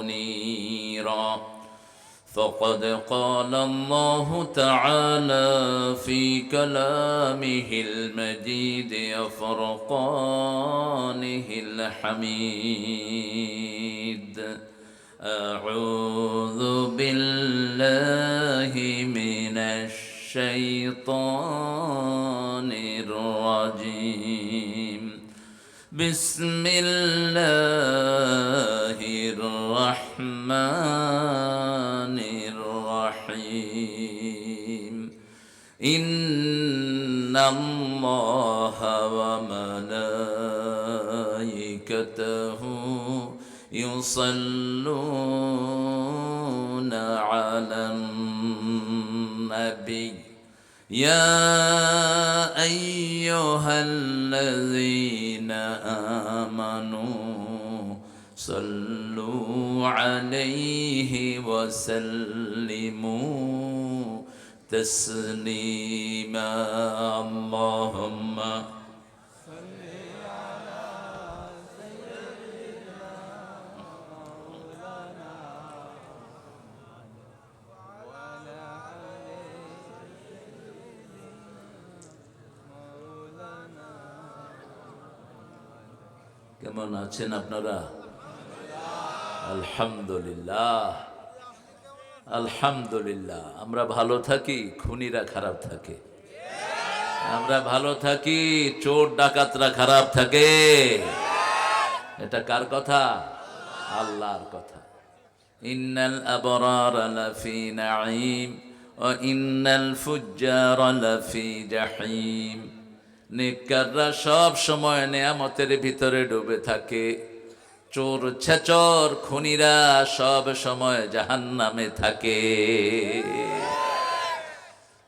منيرا. فقد قال الله تعالى في كلامه المجيد وفرقانه الحميد: أعوذ بالله من الشيطان الرجيم. بسم الله الرحمن الرحيم. إن الله وملائكته يصلون على النبي يا أيها الذين آمنوا صلوا عليه وسلموا تسليما. اللهم কেমন আছেন আপনারা? আলহামদুলিল্লাহ, আলহামদুলিল্লাহ। আমরা ভালো থাকি, খুনিরা খারাপ থাকে। আমরা ভালো থাকি, চোর ডাকাতরা খারাপ থাকে। এটা কার কথা? আল্লাহর কথা। ইন্নাল আবরারা লাফি নাঈম ওয়া ইন্নাল ফুজ্জারা লাফি জাহিম। নেককাররা সব সময় নেয়ামতের ভিতরে ডুবে থাকে, চোর ছেচর খুনিরা সব সময় জাহান্নামে থাকে।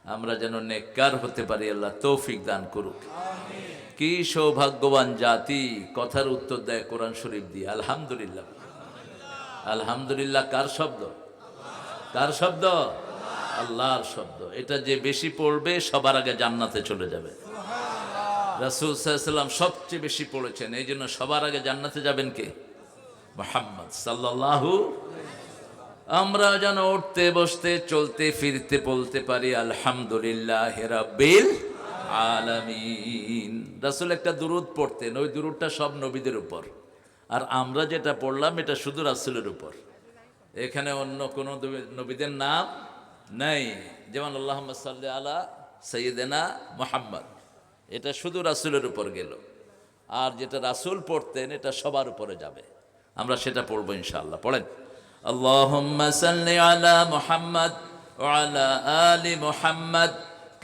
আমরা যেন নেককার হতে পারি, আল্লাহ তৌফিক দান করুক। কি সৌভাগ্যবান জাতি! কথার উত্তর দেয় কোরআন শরীফ দিয়ে। আলহামদুলিল্লাহ। আলহামদুলিল্লাহ কার শব্দ? কার শব্দ? আল্লাহর শব্দ। এটা যে বেশি পড়বে সবার আগে জান্নাতে চলে যাবে। রাসূল সাল্লাল্লাহু আলাইহি ওয়াসাল্লাম সবচেয়ে বেশি পড়েছেন, এই জন্য সবার আগে জান্নাতে যাবেন কে? মুহাম্মদ সাল্লাল্লাহু। আমরা যেন উঠতে বসতে চলতে ফিরতে বলতে পারি আলহামদুলিল্লাহ রাব্বিল আলামিন। রাসূল একটা দুরূদ পড়তেন, ওই দুরূদটা সব নবীদের উপর, আর আমরা যেটা পড়লাম এটা শুধু রাসূলের উপর। এখানে অন্য কোন নবীদের নাম নাই। যেমন আল্লাহুম্মা সাল্লি আলা সাইয়্যিদিনা মুহাম্মদ, এটা শুধু রাসূলের উপর গেল। আর যেটা রাসূল পড়তেন এটা সবার উপরে যাবে। আমরা সেটা পড়বো ইনশাআল্লাহ। পড়েন আল্লাহুম্মা সাল্লি আলা মুহাম্মদ ওয়া আলা আলি মুহাম্মদ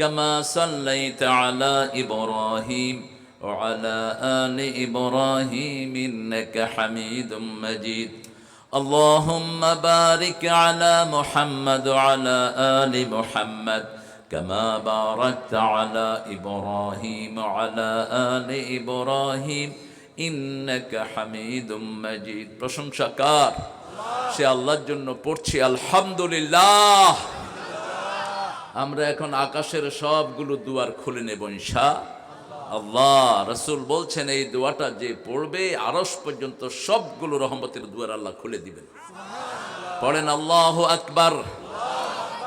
কামা সাল্লাইতা আলা ইব্রাহিম ওয়া আলা আলি ইব্রাহিম ইন্নাকা হামিদুম মাজিদ। আল্লাহুম্মা বারিক আলা মুহাম্মদ ওয়া আলা আলি মুহাম্মদ كما باركت على إبراهيم وعلى آل إبراهيم إنك حميد مجيد। প্রশংসা কার? সে আল্লাহর জন্য পড়ছি আলহামদুলিল্লাহ। আমরা এখন আকাশের সবগুলো দুয়ার খুলে নেব ইনশাআল্লাহ। রাসূল বলছেন এই দোয়াটা যে পড়বে আরশ পর্যন্ত সবগুলো রহমতের দুয়ার আল্লাহ খুলে দিবেন। পড়েন আল্লাহু আকবার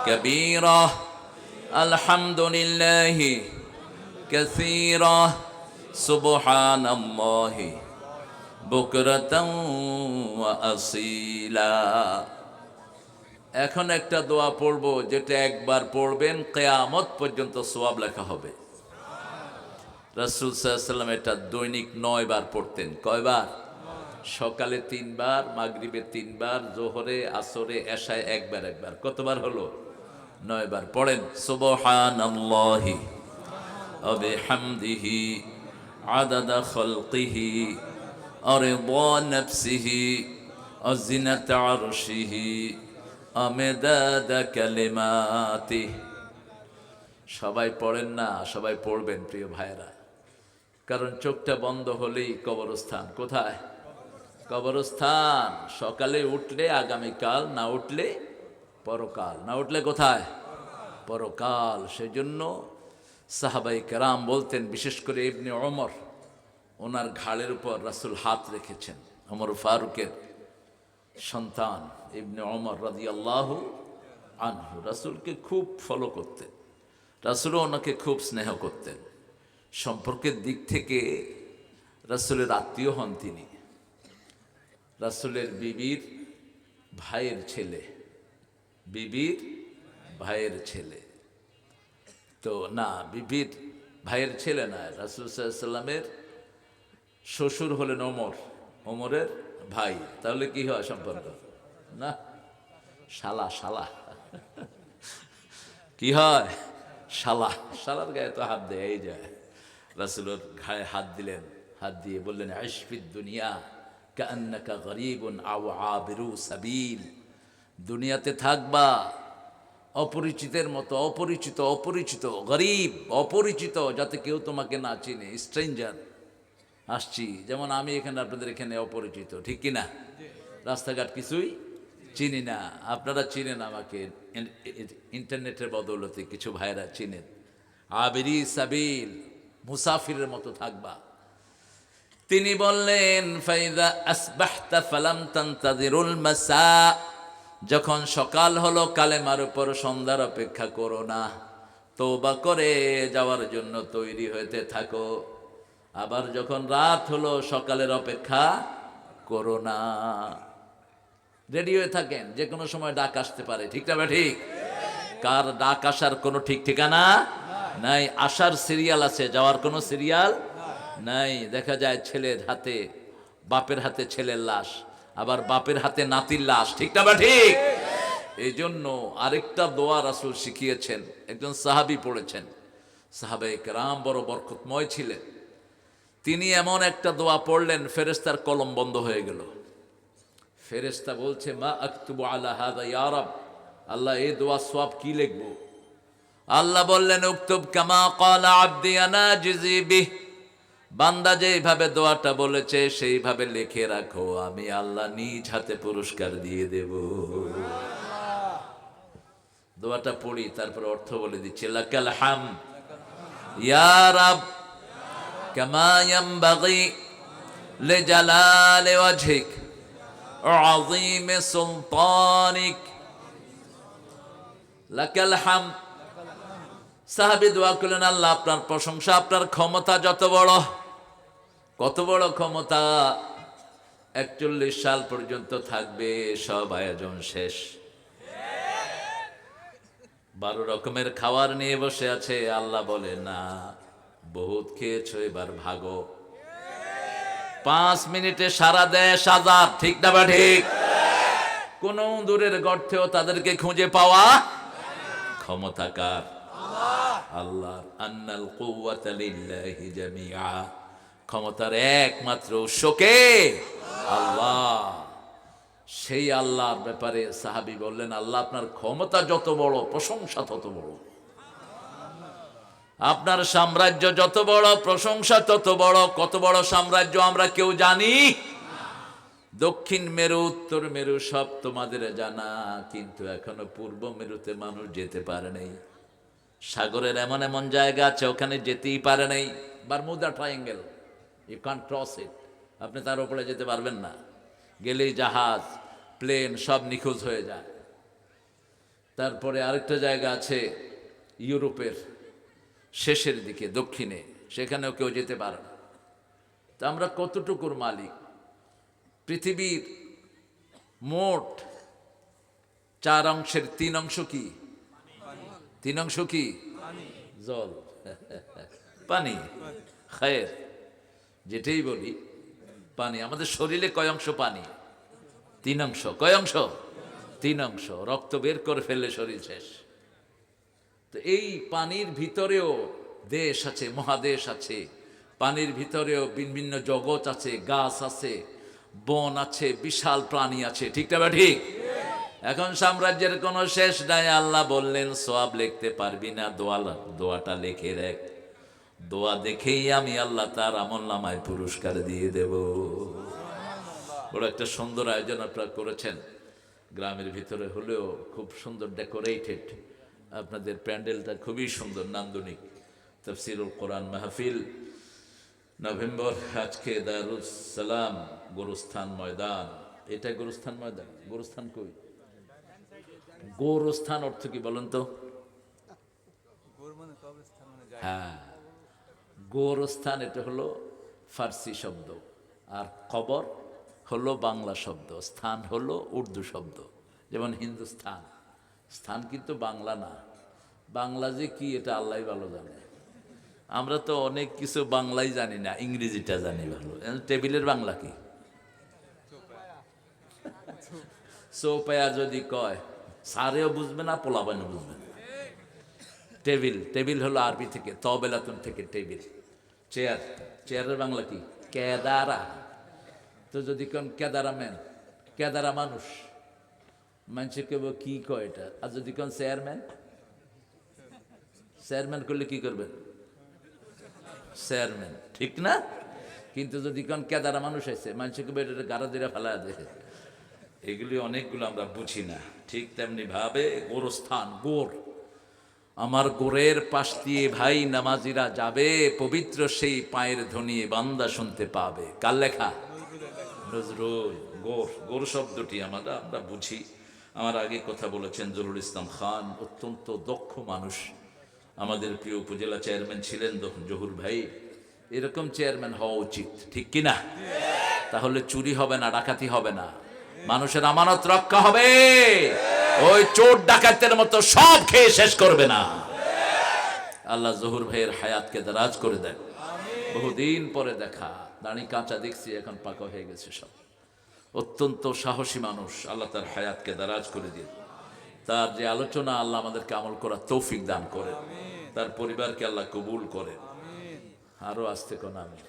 কবীরা আলহামদুলিল্লাহি কাসীরা সুবহানাল্লাহি বুকরাতাও ওয়া আসীলা। এখন একটা দোয়া পড়ব যেটা একবার পড়বেন কিয়ামত পর্যন্ত সওয়াব লেখা হবে। রাসূল সাল্লাল্লাহু আলাইহি ওয়াসাল্লাম এটা দৈনিক 9 বার পড়তেন। কয়বার? সকালে 3 বার, মাগরিবে 3 বার, জোহরে, আসরে, এশায় একবার একবার। কতবার হলো? 9 বার। পড়েন সুবহানাল্লাহি ওয়া বিহামদিহি আদাদা খালকিহি ওয়া রিদা নাফসিহি ওয়া জিনাতা আরশিহি ওয়া মিদাদা কালিমাতিহি। সবাই পড়েন না? সবাই পড়বেন প্রিয় ভাইরা, কারণ চোখটা বন্ধ হলেই কবরস্থান। কোথায়? কবরস্থান। সকালে উঠলে আগামীকাল, না উঠলে পরকাল। না উঠলে কোথায়? পরকাল। সেজন্য সাহাবাই কেরাম বলতেন, বিশেষ করে ইবনে ওমর, ওনার ঘাড়ের উপর রাসূল হাত রেখেছেন। ওমর ফারুকের সন্তান ইবনে ওমর রাদিয়াল্লাহু আনহু রাসূলকে খুব ফলো করতেন, রাসূলও ওনাকে খুব স্নেহ করতেন। সম্পর্কের দিক থেকে রাসূলের আত্মীয় হন তিনি, রাসূলের বিবির ভাইয়ের ছেলে, বিবির ভাইয়ের ছেলে। তো না, বিবির ভাইয়ের ছেলে না, রাসূল সাল্লাল্লাহু আলাইহি সাল্লামের শ্বশুর হলেন ওমর, ওমরের ভাই। তাহলে কি হয় সম্পর্ক? না, শালা শালা কি হয়? শালা, শালার গায়ে তো হাত দেয় যায়। রাসূলের গায়ে হাত দিলেন, হাত দিয়ে বললেন আইশ ফিদ দুনিয়া কাআন্নাকা গরীবুন আও আবিরু সাবিল। দুনিয়াতে থাকবা অপরিচিতের মতো, অপরিচিত, অপরিচিত, গরীব, অপরিচিত, যাতে কেউ তোমাকে না চিনে, স্ট্রেঞ্জার। আসছি, যেমন আমি এখানে আপনাদের এখানে অপরিচিত, ঠিক কিনা? রাস্তাঘাট কিছুই চিনি না, আপনারা চিনেন আমাকে ইন্টারনেটের বদৌলতে, কিছু ভাইরা চিনেন। আবিরি সাবিল, মুসাফিরের মতো থাকবা। তিনি বললেন ফাইদা আসবাহতা ফালাম তানতাযিরুল মাসা, যখন সকাল হলো কালেমার উপর সন্ধ্যার অপেক্ষা করো না, তওবা করে যাওয়ার জন্য তৈরি হতে থাকো। আবার যখন রাত হলো সকালের অপেক্ষা করো না, রেডি হয়ে থাকেন, যে কোনো সময় ডাক আসতে পারে, ঠিক না? ঠিক। কার ডাক আসার কোনো ঠিক ঠিকানা নাই, আসার সিরিয়াল আছে, যাওয়ার কোনো সিরিয়াল নাই। দেখা যায় ছেলের হাতে, বাপের হাতে ছেলের লাশ, আবার বাপের হাতে নাতির লাশ, ঠিক না? ঠিক। এই জন্য আরেকটা দোয়া রাসূল শিখিয়েছেন, একজন সাহাবী পড়েছেন, সাহাবায়ে কেরাম বড় বরকতময় ছিলেন। তিনি এমন একটা দোয়া পড়লেন, ফেরেশতার কলম বন্ধ হয়ে গেল। ফেরেশতা বলছে মা আকতুবু আলা হাযা ইয়া রাব, আল্লাহ এই দোয়া সওয়াব কি লিখবো? আল্লাহ বললেন উকতুব কামা ক্বালা আবদি আনা জিজি বিহ, বান্দা যেইভাবে দোয়াটা বলেছে সেইভাবে লিখে রাখো, আমি আল্লাহ নিজ হাতে পুরস্কার দিয়ে দেব। দোয়াটা পড়ি, তারপর অর্থ বলে দিচ্ছি। লাকাল হামদ ইয়া রাব কামা ইয়ানবাগি লিজালালি ওয়াজহিক ওয়া আযীমি সুলতানিক, লাকাল হামদ। সাহাবী দোয়া করলেন আল্লাহ আপনার প্রশংসা, আপনার ক্ষমতা যত বড়। কত বড় ক্ষমতা? 41 সাল পর্যন্ত থাকবে, সব আয়োজন শেষ, 12 রকমের খাবার নিয়ে বসে আছে। আল্লাহ বলে না, বহুত খেয়েছো, এবার ভাগো। 5 মিনিটে সারা দেশ আজাদ, ঠিক না? ঠিক। কোন দূরের গর্তেও তাদেরকে খুঁজে পাওয়া ক্ষমতা কার? আল্লাহ। আন্নাল কুওয়াতা লিল্লাহি জামিআ, ক্ষমতার একমাত্র উৎস কে? আল্লাহ। সেই আল্লাহর ব্যাপারে সাহাবী বললেন আল্লাহ আপনার ক্ষমতা যত বড়, প্রশংসা তত বড়। আপনার সাম্রাজ্য যত বড়, প্রশংসা তত বড়। কত বড় সাম্রাজ্য আমরা কেউ জানি? দক্ষিণ মেরু, উত্তর মেরু সব তোমাদের জানা, কিন্তু এখনো পূর্ব মেরুতে মানুষ যেতে পারে নাই। সাগরের এমন এমন জায়গা আছে ওখানে যেতেই পারে নাই। Bermuda triangle, you can't cross it, আপনি তার উপরে যেতে পারবেন না। গেলেই জাহাজ, প্লেন সব নিখোঁজ হয়ে যায়। তারপরে আরেকটা জায়গা আছে ইউরোপের শেষের দিকে, দক্ষিণে, সেখানেও কেউ যেতে পারে না। তা আমরা কতটুকুর মালিক? পৃথিবীর মোট 4 অংশের 3 অংশ কি? 3 অংশ কি? জল, পানি, খায়ের, যেটাই বলি পানি। আমাদের শরীরে কয় অংশ পানি? 3 অংশ। কয় অংশ? 3 অংশ। রক্ত বের করে ফেললে শরীর শেষ। তো এই পানির ভিতরেও দেশ আছে, মহাদেশ আছে, পানির ভিতরেও বিভিন্ন জগৎ আছে, গাছ আছে, বন আছে, বিশাল প্রাণী আছে, ঠিক না? ঠিক। এখন সাম্রাজ্যের কোনো শেষ নাই। আল্লাহ বললেন সওয়াব লিখতে পারবি না, দোয়াটা লিখে রাখ, দোয়া দেখেই আমি আল্লাহ তার আমলনামায় পুরস্কার দিয়ে দেব। বড় একটা সুন্দর আয়োজন আপনারা করেছেন, গ্রামের ভিতরে হলেও খুব সুন্দর ডেকোরেটেড। আপনাদের প্যান্ডেলটা খুবই সুন্দর, নান্দনিক। তাফসীরুল কোরআন মাহফিল, নভেম্বর, আজকে দারুস সালাম গোরস্থান ময়দান, এটা গোরস্থান ময়দান। গোরস্থান কই? গোরস্থান অর্থ কি বলেন তো? হ্যাঁ, গোরস্থান এটা হলো ফার্সি শব্দ, আর কবর হলো বাংলা শব্দ, স্থান হলো উর্দু শব্দ। যেমন হিন্দুস্থান, স্থান কিন্তু বাংলা না। বাংলা যে কি এটা আল্লাহ ভালো জানে। আমরা তো অনেক কিছু বাংলাই জানি না, ইংরেজিটা জানি ভালো। টেবিলের বাংলা কি? চৌপায়া যদি কয় সারেও বুঝবে না, পোলাবানও বুঝবে না। টেবিল, টেবিল হলো আরবি থেকে, তবেলাতুন থেকে টেবিল। চেয়ার, চেয়ারের বাংলা কি? কেদারা। তো যদি কোন কেদারা ম্যান, কেদারা মানুষ, মানুষে কেব কি কয় এটা। আর যদি কোন চেয়ারম্যান, চেয়ারম্যান করলে কি করবেন? চেয়ারম্যান, ঠিক না? কিন্তু যদি কোন কেদারা মানুষ আছে, মানুষে কেব এটা গাড়া দিয়ে ফেলা দেয়। এগুলি অনেকগুলো আমরা বুঝি না। ঠিক তেমনি ভাবে গোরস্থান, গোর, আমার গোরের পাশ দিয়ে ভাই নামাজিরা যাবে, পবিত্র সেই পায়ের ধ্বনি বান্দা শুনতে পাবে। কার লেখা? নজরুল। গোর, গোর শব্দটি আমরা বুঝি। আমার আগে কথা বলেছেন জহুরুল ইসলাম খান, অত্যন্ত দক্ষ মানুষ, আমাদের প্রিয় উপজেলা চেয়ারম্যান ছিলেন জহুর ভাই। এরকম চেয়ারম্যান হওয়া উচিত, ঠিক কিনা? তাহলে চুরি হবে না, ডাকাতি হবে না, মানুষের আমানত রক্ষা হবে। ওই চোর ডাকাতের মতো সব খেয়ে শেষ করবে না। আল্লাহ জহুর ভাইয়ের হায়াতকে দারাজ করে দেন। বহুদিন পরে দেখা, দাড়ি কাঁচা দেখছি, এখন পাকা হয়ে গেছে সব। অত্যন্ত সাহসী মানুষ, আল্লাহ তার হায়াতকে দারাজ করে দিন। তার যে আলোচনা, আল্লাহ আমাদেরকে আমল করার তৌফিক দান করেন, তার পরিবারকে আল্লাহ কবুল করেন। আরো আসতে কোন আমিন।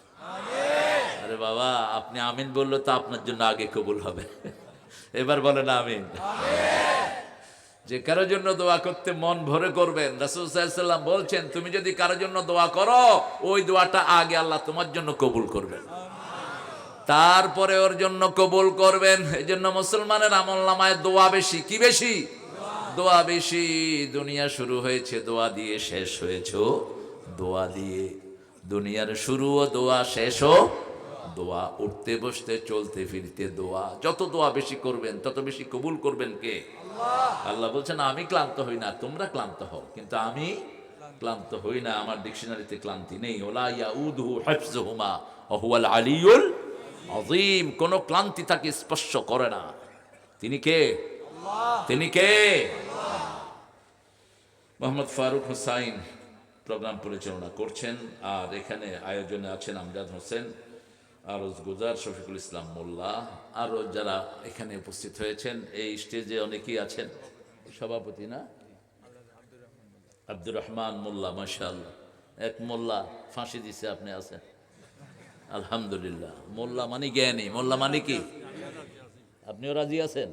আরে বাবা, আপনি আমিন বললে তো আপনার জন্য আগে কবুল হবে। এবার বলেন আমিন। যে কারোর জন্য দোয়া করতে মন ভরে করবেন, রাসূল সাল্লাল্লাহু আলাইহি ওয়াসাল্লাম বলছেন, তুমি যদি কারোর জন্য দোয়া করো, ওই দোয়াটা আগে আল্লাহ তোমার জন্য কবুল করবেন, তারপরে ওর জন্য কবুল করবেন। এই জন্য মুসলমানের আমলনামায় দোয়া বেশি। কি বেশি? দোয়া বেশি। দুনিয়া শুরু হয়েছে দোয়া দিয়ে, শেষ হয়েছে দোয়া দিয়ে। দুনিয়ার শুরুও দোয়া, শেষও দোয়া। উঠতে বসতে চলতে ফিরতে দোয়া। যত দোয়া বেশি করবেন তত বেশি কবুল করবেন কে? আল্লাহ বলছেন, আমি ক্লান্ত হই না, তোমরা ক্লান্ত হও, কিন্তু আমি ক্লান্ত হই না। আমার ডিকশনারিতে ক্লান্তি নেই। ওলা ইয়াউদুহু হিফযুহুমা ওয়া হুয়াল আলিয়ুল আযীম। কোন ক্লান্তি তাকে স্পর্শ করে না। তিনি কে? তিনি কে? মোহাম্মদ ফারুক হোসাইন প্রোগ্রাম পরিচালনা করছেন, আর এখানে আয়োজনে আছেন আমজাদ হোসেন, আরজ গুজার, শফিকুল ইসলাম মোল্লা, আরও যারা এখানে উপস্থিত হয়েছেন। এই স্টেজে অনেকেই আছেন। সভাপতি না আব্দুর রহমান মোল্লা, মাশাআল্লাহ, এক মোল্লা ফাঁসি দিছে, আপনি আছেন, আলহামদুলিল্লাহ। মোল্লা মানে জ্ঞানী, মোল্লা মানে কি? আপনিও রাজি আছেন?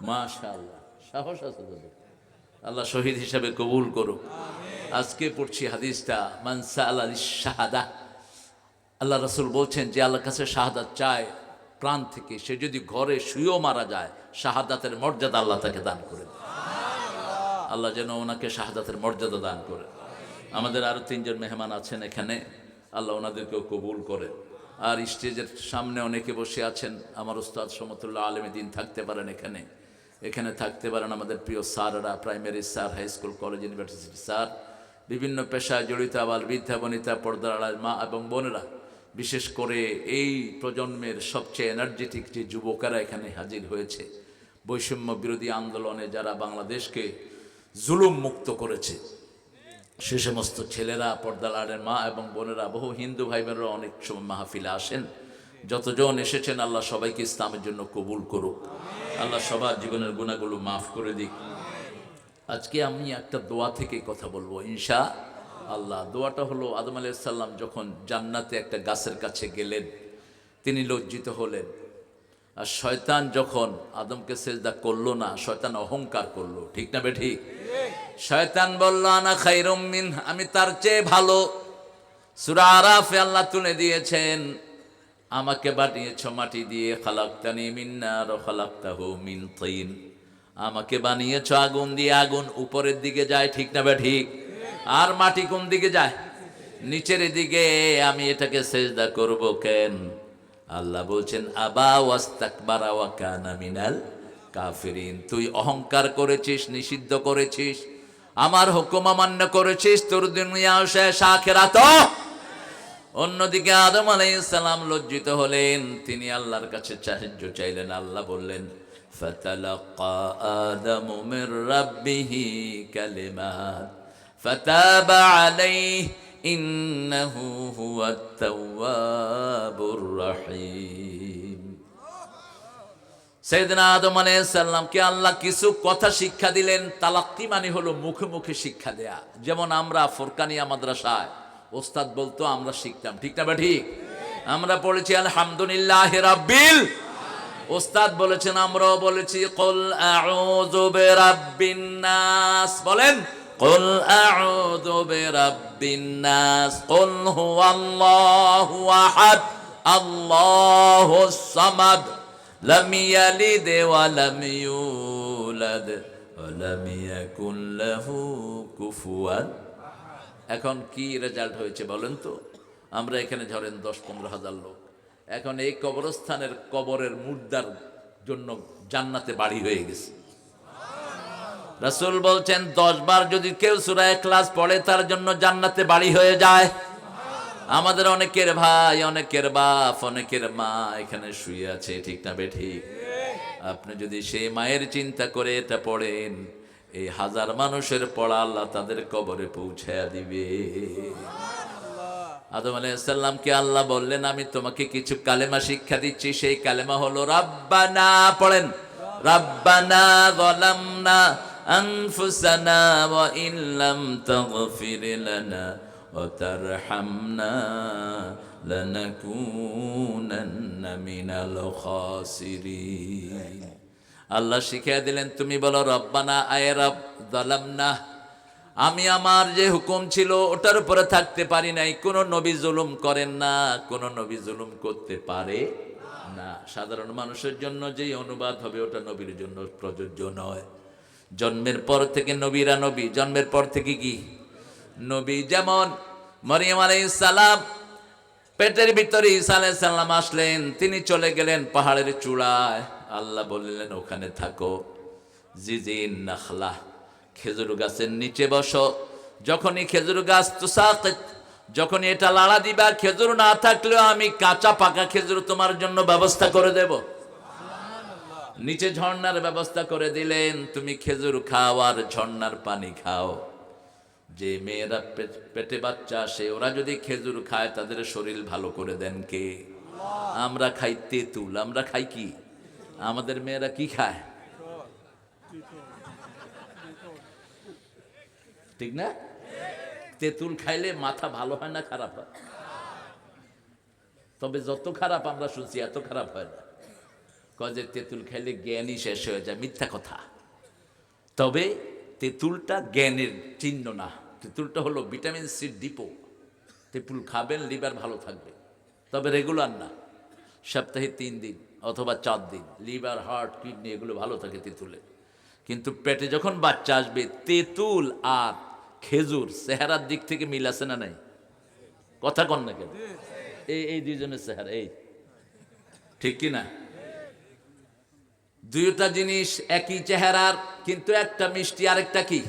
মাশাআল্লাহ, সাহস আছে তাদের। আল্লাহ শহীদ হিসাবে কবুল করুক। আজকে পড়ছি হাদিসটা, মান সাআলা লিশ-শাহাদা। আল্লাহ রাসূল বলছেন, যে আল্লাহর কাছে শাহাদাত চায় প্রাণ থেকে, সে যদি ঘরে শুয়েও মারা যায়, শাহাদাতের মর্যাদা আল্লাহ তাকে দান করে দেন। আল্লাহ যেন ওনাকে শাহাদাতের মর্যাদা দান করে। আমাদের আরো 3 জন মেহমান আছেন এখানে, আল্লাহ ওনাদেরকেও কবুল করে। আর স্টেজের সামনে অনেকে বসে আছেন, আমার উস্তাদ সমতুল্লাহ আলেমে দিন থাকতে পারেন এখানে, এখানে থাকতে পারেন আমাদের প্রিয় স্যাররা, primary sir, high school, college, university sir, বিভিন্ন পেশায় জড়িত আবার বৃদ্ধা বনিতা, পর্দার আড়াল মা এবং বোনেরা, বিশেষ করে এই প্রজন্মের সবচেয়ে এনার্জেটিক যে যুবকেরা এখানে হাজির হয়েছে, বৈষম্য বিরোধী আন্দোলনে যারা বাংলাদেশকে জুলুম মুক্ত করেছে, সে সমস্ত ছেলেরা, পর্দার আড়ালের মা এবং বোনেরা, বহু হিন্দু ভাই বোনেরা অনেক সময় মাহফিলে আসেন। যতজন এসেছেন আল্লাহ সবাইকে ইসলামের জন্য কবুল করুক, আল্লাহ সবার জীবনের গুনাহগুলো মাফ করে দিক। আজকে আমি একটা দোয়া থেকে কথা বলবো ইনশা আল্লাহ। দোয়াটা হলো, আদম আলাইহিস সালাম যখন জান্নাতে একটা গাছের কাছে গেলেন, তিনি লজ্জিত হলেন। আর শয়তান যখন আদমকে সেজদা করলো না, শয়তান অহংকার করলো, ঠিক না বেঠিক? শয়তান বলল, আনা খায়রুম মিন, আমি তার চেয়ে ভালো। সূরা আরাফে আল্লাহ তুলে দিয়েছেন, আমাকে বানিয়েছ মাটি দিয়ে, খালাকতানি মিন নার ওয়া খালাকতাহু মিন তিন। আমাকে বানিয়েছ আগুন দিয়ে, আগুন উপরের দিকে যায়, ঠিক না বেঠিক? আর মাটি কোন দিকে যায়? নিচের দিকে। আমি এটাকে সেজদা করব কেন? আল্লাহ বলছেন আবা ওয়াস্তাকবারা ওয়া কানা মিনাল কাফিরিন, তুই অহংকার করেছিস, নিষিদ্ধ করেছিস, আমার হুকুম অমান্য করেছিস, তোর দুনিয়াও শেষ আখিরাতও। অন্যদিকে আদম আলাইহিস সালাম লজ্জিত হলেন, তিনি আল্লাহর কাছে সাহায্য চাইলেন। আল্লাহ বললেন ফাতালাক্কা আদামু মির রাব্বিহি কালিমাত ফাতাবা আলাইহি ইন্নাহু হুয়াত তাওয়াবুর রহিম। সাইয়েদনা আদম আলাইহিস সালামকে আল্লাহ কিছু কথা শিক্ষা দিলেন। তালাক্কি মানে হলো মুখে মুখে শিক্ষা দেয়া। যেমন আমরা ফুরকানিয়া মাদ্রাসায় ওস্তাদ বলতো, আমরা শিখতাম, ঠিক না? ঠিক, আমরা পড়েছি আলহামদুলিল্লাহি রাব্বিল, ওস্তাদ বলেছেন, আমরাও বলেছি কুল আউযু বিরাব্বিন নাস। বলেন কুল আউযু বিরাব্বিন নাস, কুল হুয়াল্লাহু আহাদ, আল্লাহুস সামাদ, লাম ইয়ালিদ ওয়া লাম ইউলাদ ওয়া লাম ইয়াকুল লাহু কুফুয়ান। এখন কি রেজাল্ট হয়েছে বলেন তো? আমরা এখানে ধরেন 10-15 হাজার লোক, এখন এই কবরস্থানের কবরের মুর্দার জন্য জান্নাতে বাড়ি হয়ে গেছে। রাসূল বলছেন 10 বার যদি কেউ সূরা ইখলাস পড়ে তার জন্য জান্নাতে বাড়ি হয়ে যায়। আমাদের অনেকের ভাই, অনেকের বাপ, অনেকের মা এখানে শুয়ে আছে, ঠিক না ঠিক? আপনি যদি সেই মায়ের চিন্তা করে এটা পড়েন, এই হাজার মানুষের পড়া আল্লাহ তাদের কবরে পৌঁছায়া দিবে। আদম আলাইহিস সালামকে আল্লাহ বললেন আমি তোমাকে কিছু কালেমা শিক্ষা দিচ্ছি, সেই কালেমা হলো রাব্বানা। পড়েন রাব্বানা যালামনা আনফুসানা ওয়া ইল্লাম তাগফির লানা ওয়া তারহামনা লানাকুনান্না মিনাল খাসিরিন। আল্লাহ শিখিয়ে দিলেন তুমি বলো রব্বানা, আয় রব, যালামনা, আমি আমার যে হুকুম ছিল ওটার উপরে থাকতে পারি নাই। কোন নবী জুলুম করেন না, কোন নবী জুলুম করতে পারে না। সাধারণ মানুষের জন্য যেই অনুবাদ হবে ওটা নবীর জন্য প্রযোজ্য নয়। জন্মের পর থেকে নবীরা নবী, জন্মের পর থেকে কি নবী। যেমন মরিয়ম আলাইহিস সালাম পেটের ভিতরে ঈসা আলাইহিস সালাম আসলেন, তিনি চলে গেলেন পাহাড়ের চূড়ায়। আল্লাহ বললেন ওখানে থাকো, জিজিন নাখলা, খেজুর গাছের নিচে বসো। যখনই খেজুর গাছ তুসাকিত, যখনই এটা লাড়া দিবা, খেজুর না থাকলেও আমি কাঁচা পাকা খেজুর তোমার জন্য ব্যবস্থা করে দেব। নিচে ঝর্ণার ব্যবস্থা করে দিলেন, তুমি খেজুর খাও আর ঝর্ণার পানি খাও। যে মেয়েরা পেটে বাচ্চা আসে ওরা যদি খেজুর খায় তাদের শরীর ভালো করে দেন কে? আমরা খাই তেঁতুল। আমরা খাই কি? আমাদের মেয়েরা কি খায়? ঠিক না? তেঁতুল খাইলে মাথা ভালো হয় না খারাপ হয়? তবে যত খারাপ আমরা শুনছি এত খারাপ হয় না। কয় যে তেঁতুল খাইলে জ্ঞানই শেষ হয়ে যায়, মিথ্যা কথা। তবে তেঁতুলটা জ্ঞানের চিহ্ন না, তেঁতুলটা হলো ভিটামিন সি ডিপো। তেঁতুল খাবেন লিভার ভালো থাকবে, তবে রেগুলার না, সপ্তাহে 3 দিন অথবা 4 দিন। লিভার, হার্ট, কিডনি এগুলো ভালো থাকে তেঁতুলে। কিন্তু পেটে যখন বাচ্চা আসবে, তেঁতুল আর খেজুর চেহারার দিক থেকে মিল আছে না নাই? কথা কন না কেন? এই দুইজনের চেহারা এই, ঠিক কি না? দুইটা জিনিস একই চেহারার, কিন্তু একটা মিষ্টি আরেকটা কি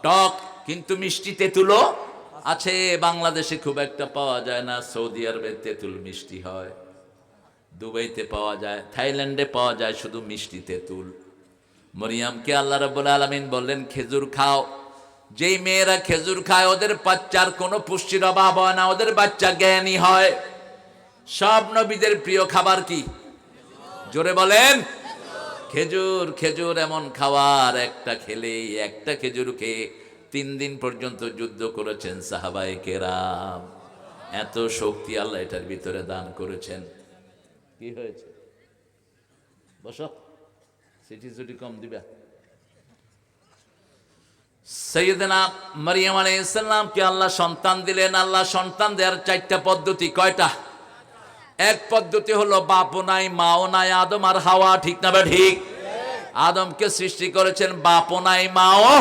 টক। কিন্তু মিষ্টি তেঁতুলও আছে, বাংলাদেশে খুব একটা পাওয়া যায় না। সৌদি আরবে তেঁতুল মিষ্টি হয়, দুবাইতে পাওয়া যায়, থাইল্যান্ডে পাওয়া যায় শুধু মিষ্টি তেঁতুল। মরিয়মকে আল্লাহ রাব্বুল আলামিন বললেন খেজুর খাও। যেই মেয়েরা খেজুর খায় ওদের বাচ্চার কোনো পুষ্টির অভাব হয় না, ওদের বাচ্চা জ্ঞানী হয়। সব নবীদের প্রিয় খাবার কি? জোরে বলেন খেজুর। খেজুর এমন খাবার, একটা খেলেই, একটা খেজুর খেয়ে 3 দিন পর্যন্ত যুদ্ধ করেছেন সাহাবায়ে কেরাম। এত শক্তি আল্লাহ এটার ভিতরে দান করেছেন। কি হয়েছে? বসো, সিটি কম দিবা। সাইয়েদনা মারিয়াম আলাইহিস সালামকে আল্লাহ সন্তান দিলেন। আল্লাহ সন্তান দেওয়ার 4টা পদ্ধতি। কয়টা? এক পদ্ধতি হলো বাপও নাই মাও নাই, আদম আর হাওয়া, ঠিক না বা ঠিক? আদমকে সৃষ্টি করেছেন, বাপও নাই মাও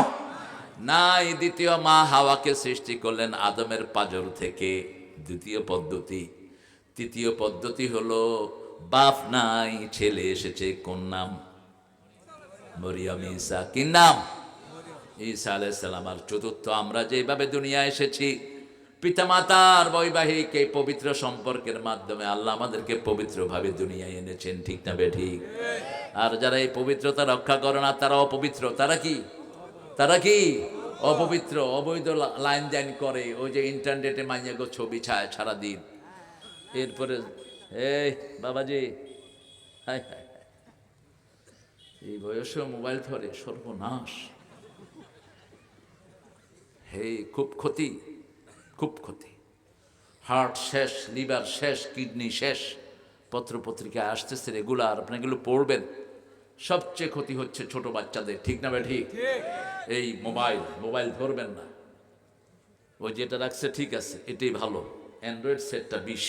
নাই। দ্বিতীয় মা হাওয়াকে সৃষ্টি করলেন আদমের পাঁজর থেকে, দ্বিতীয় পদ্ধতি। তৃতীয় পদ্ধতি হলো বাপ নাই, ছেলে এসেছে, কোন নাম? মরিয়ম, ঈসা। কি নাম? ঈসা আলাইহিস সালাম। আর চতুর্থ, আমরা যেভাবে দুনিয়া এসেছি, পিতামাতার বৈবাহিক এই পবিত্র সম্পর্কের মাধ্যমে আল্লাহ আমাদেরকে পবিত্রভাবে দুনিয়ায় এনেছেন, ঠিক না বেঠিক? আর যারা এই পবিত্রতা রক্ষা করে না, তারা অপবিত্র। তারা কি? তারা কি? অপবিত্র, অবৈধ লাইন দেন করে, ওই যে ইন্টারনেটে মাইয়া গো ছবি ছায় সারাদিন। এরপরে এই বাবাজি, হায় হায়, এই বয়সেও মোবাইল ধরে, সর্বনাশ। হে, খুব ক্ষতি, খুব ক্ষতি। হার্ট শেষ, লিভার শেষ, কিডনি শেষ। পত্রপত্রিকায় আসতেছে রেগুলার, আপনি এগুলো পড়বেন। সবচেয়ে ক্ষতি হচ্ছে ছোট বাচ্চাদের, ঠিক না বে ঠিক? এই মোবাইল ধরবেন না। ওই যেটা রাখছে ঠিক আছে, এটাই ভালো। অ্যান্ড্রয়েড সেটটা 20,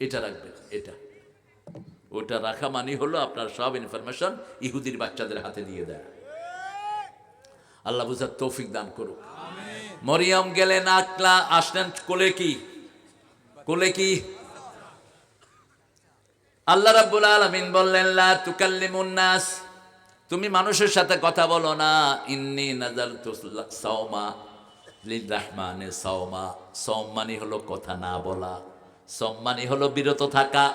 এটা রাখবেন। এটা ওটা রাখা মানে হলো আপনার সব ইনফরমেশন ইহুদির বাচ্চাদের হাতে দিয়ে দেয়। আল্লাহ বুঝার তৌফিক দান করুক। মরিয়ম গেলেন, আকলা আসলেন, কোলে কি? কোলে কি? আল্লাহ রাব্বুল আলামিন বললেন, লা তুকাল্লিমুন নাস, তুমি মানুষের সাথে কথা বলো না। ইন্নী নাযারতু সাওমা লিররহমানে সাওমা। সওম মানে হলো কথা না বলা, সওম মানে হলো বিরত থাকা,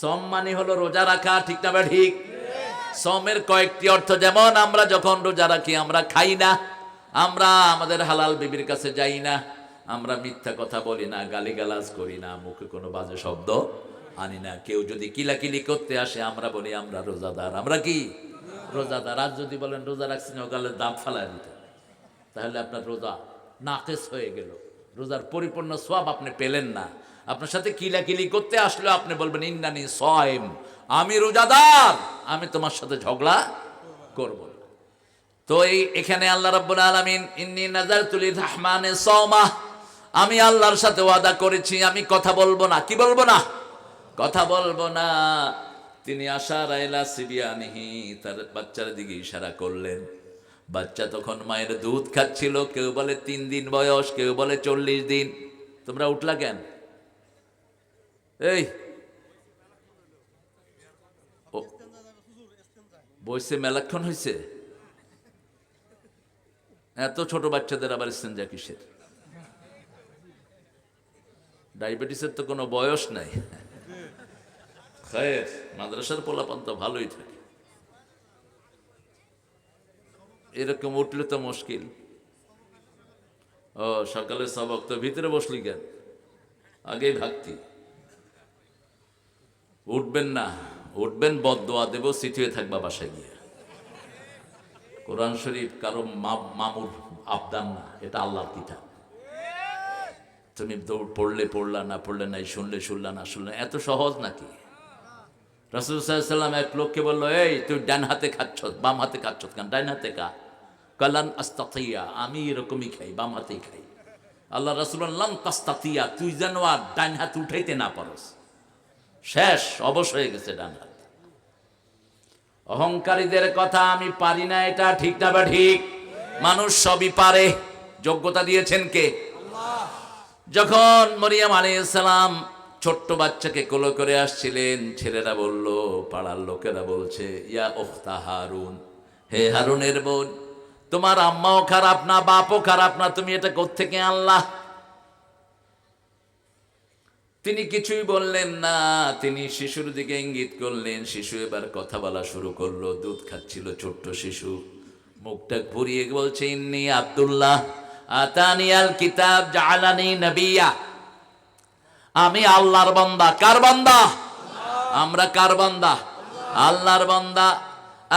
সওম মানে হলো রোজা রাখা, ঠিক না ঠিক? সওমের কয়েকটি অর্থ, যেমন আমরা যখন রোজা রাখি আমরা খাই না, আমরা আমাদের হালাল বিবির কাছে যাই না, আমরা মিথ্যা কথা বলি না, গালিগালাজ করি না, মুখে কোনো বাজে শব্দ আনি না। কেউ যদি কিলাকিলি করতে আসে আমরা বলি আমরা রোজাদার। আমরা কি? রোজাদার। আর যদি বলেন রোজা রাখছি না, গালের দাঁত ফালায় দিতে, তাহলে আপনার রোজা নাকেস হয়ে গেল, রোজার পরিপূর্ণ সওয়াব আপনি পেলেন না। আপনার সাথে কিলাকিলি করতে আসলে আপনি বলবেন ইন্নানি সাইম, আমি রোজাদার, আমি তোমার সাথে ঝগড়া করব না। তো এখানে আল্লাহ রাব্বুল আলামিন ইন্নী নাযারতু লিররহমানে সাওমা, আমি আল্লাহর সাথে ওয়াদা করেছি আমি কথা বলবো না। কি বলবো না? কথা বলবো না। তিনি আশারা ইলা সিবিয়ানিহি, তার বাচ্চার দিকে ইশারা করলেন। বাচ্চা তখন মায়ের দুধ খাচ্ছিল, কেউ বলে 3 দিন বয়স, কেউ বলে 40 দিন। তোমরা উঠলা কেন? এই বসে মেলাক্ষণ হয়েছে, এত ছোট বাচ্চাদের আবার ইস্তেঞ্জা কিসের? ডায়াবেটিসের তো কোনো বয়স নাই। খায়ের, মাদ্রাসার পোলাপান তো ভালোই থাকে, এরকম উঠলে তো মুশকিল। ও সকালে সবক, তো ভিতরে বসলি কেন? আগেই ভাগতি। উঠবেন না, উঠবেন বদদোয়া দেব, সিট হয়ে থাকবা বাসায় গিয়ে। কোরআন শরীফ কারো মামুর আবদান না, এটা আল্লাহর কিতাব। তুমি পড়লে পড়লা, না পড়লে নাই, শুনলে শুনলা, না শুনলে, এত সহজ নাকি? রাসূল সাল্লাল্লাহু আলাইহি ওয়াসাল্লাম এক লোককে বললো, এই তুই ডান হাতে খাচ্ছ, বাম হাতে খাচ্ছ কেন? ডান হাতে খা। কালান আস্তাতিয়া, আমি এরকমই খাই, বাম হাতেই খাই। আল্লাহ রাসূল লান তাস্তাতিয়া, তুই যেন আর ডান হাত উঠাইতে না পারস, শেষ, অবশ হয়ে গেছে ডান হাত। অহংকারীদের কথা আমি পারি না, এটা ঠিক না বা ঠিক? মানুষ সবই পারে, যোগ্যতা দিয়েছেন কে? আল্লাহ। যখন মরিয়ম আলাইহিস সালাম ছোট্ট বাচ্চাকে কোলে করে আসছিলেন, ছেলেরা বলল, পাড়ার লোকেরা বলছে, ইয়া উখতা হারুন, হে হারুনের বোন, তোমার আম্মাও খারাপ না, বাপও খারাপ না, তুমি এটা কোত্থেকে আনলা? তিনি কিছুই বললেন না, তিনি শিশুর দিকে ইঙ্গিত করলেন। শিশু এবার কথা বলা শুরু করলো, দুধ খাচ্ছিল ছোট্ট শিশু, মুখটা ঘুরিয়ে বলছে, ইন্নী আব্দুল্লাহ আতানিয়াল কিতাব জাআলানি নবিয়্যা, আমি আল্লাহর বান্দা। কার বান্দা? আমরা কার বান্দা? আল্লাহর বান্দা।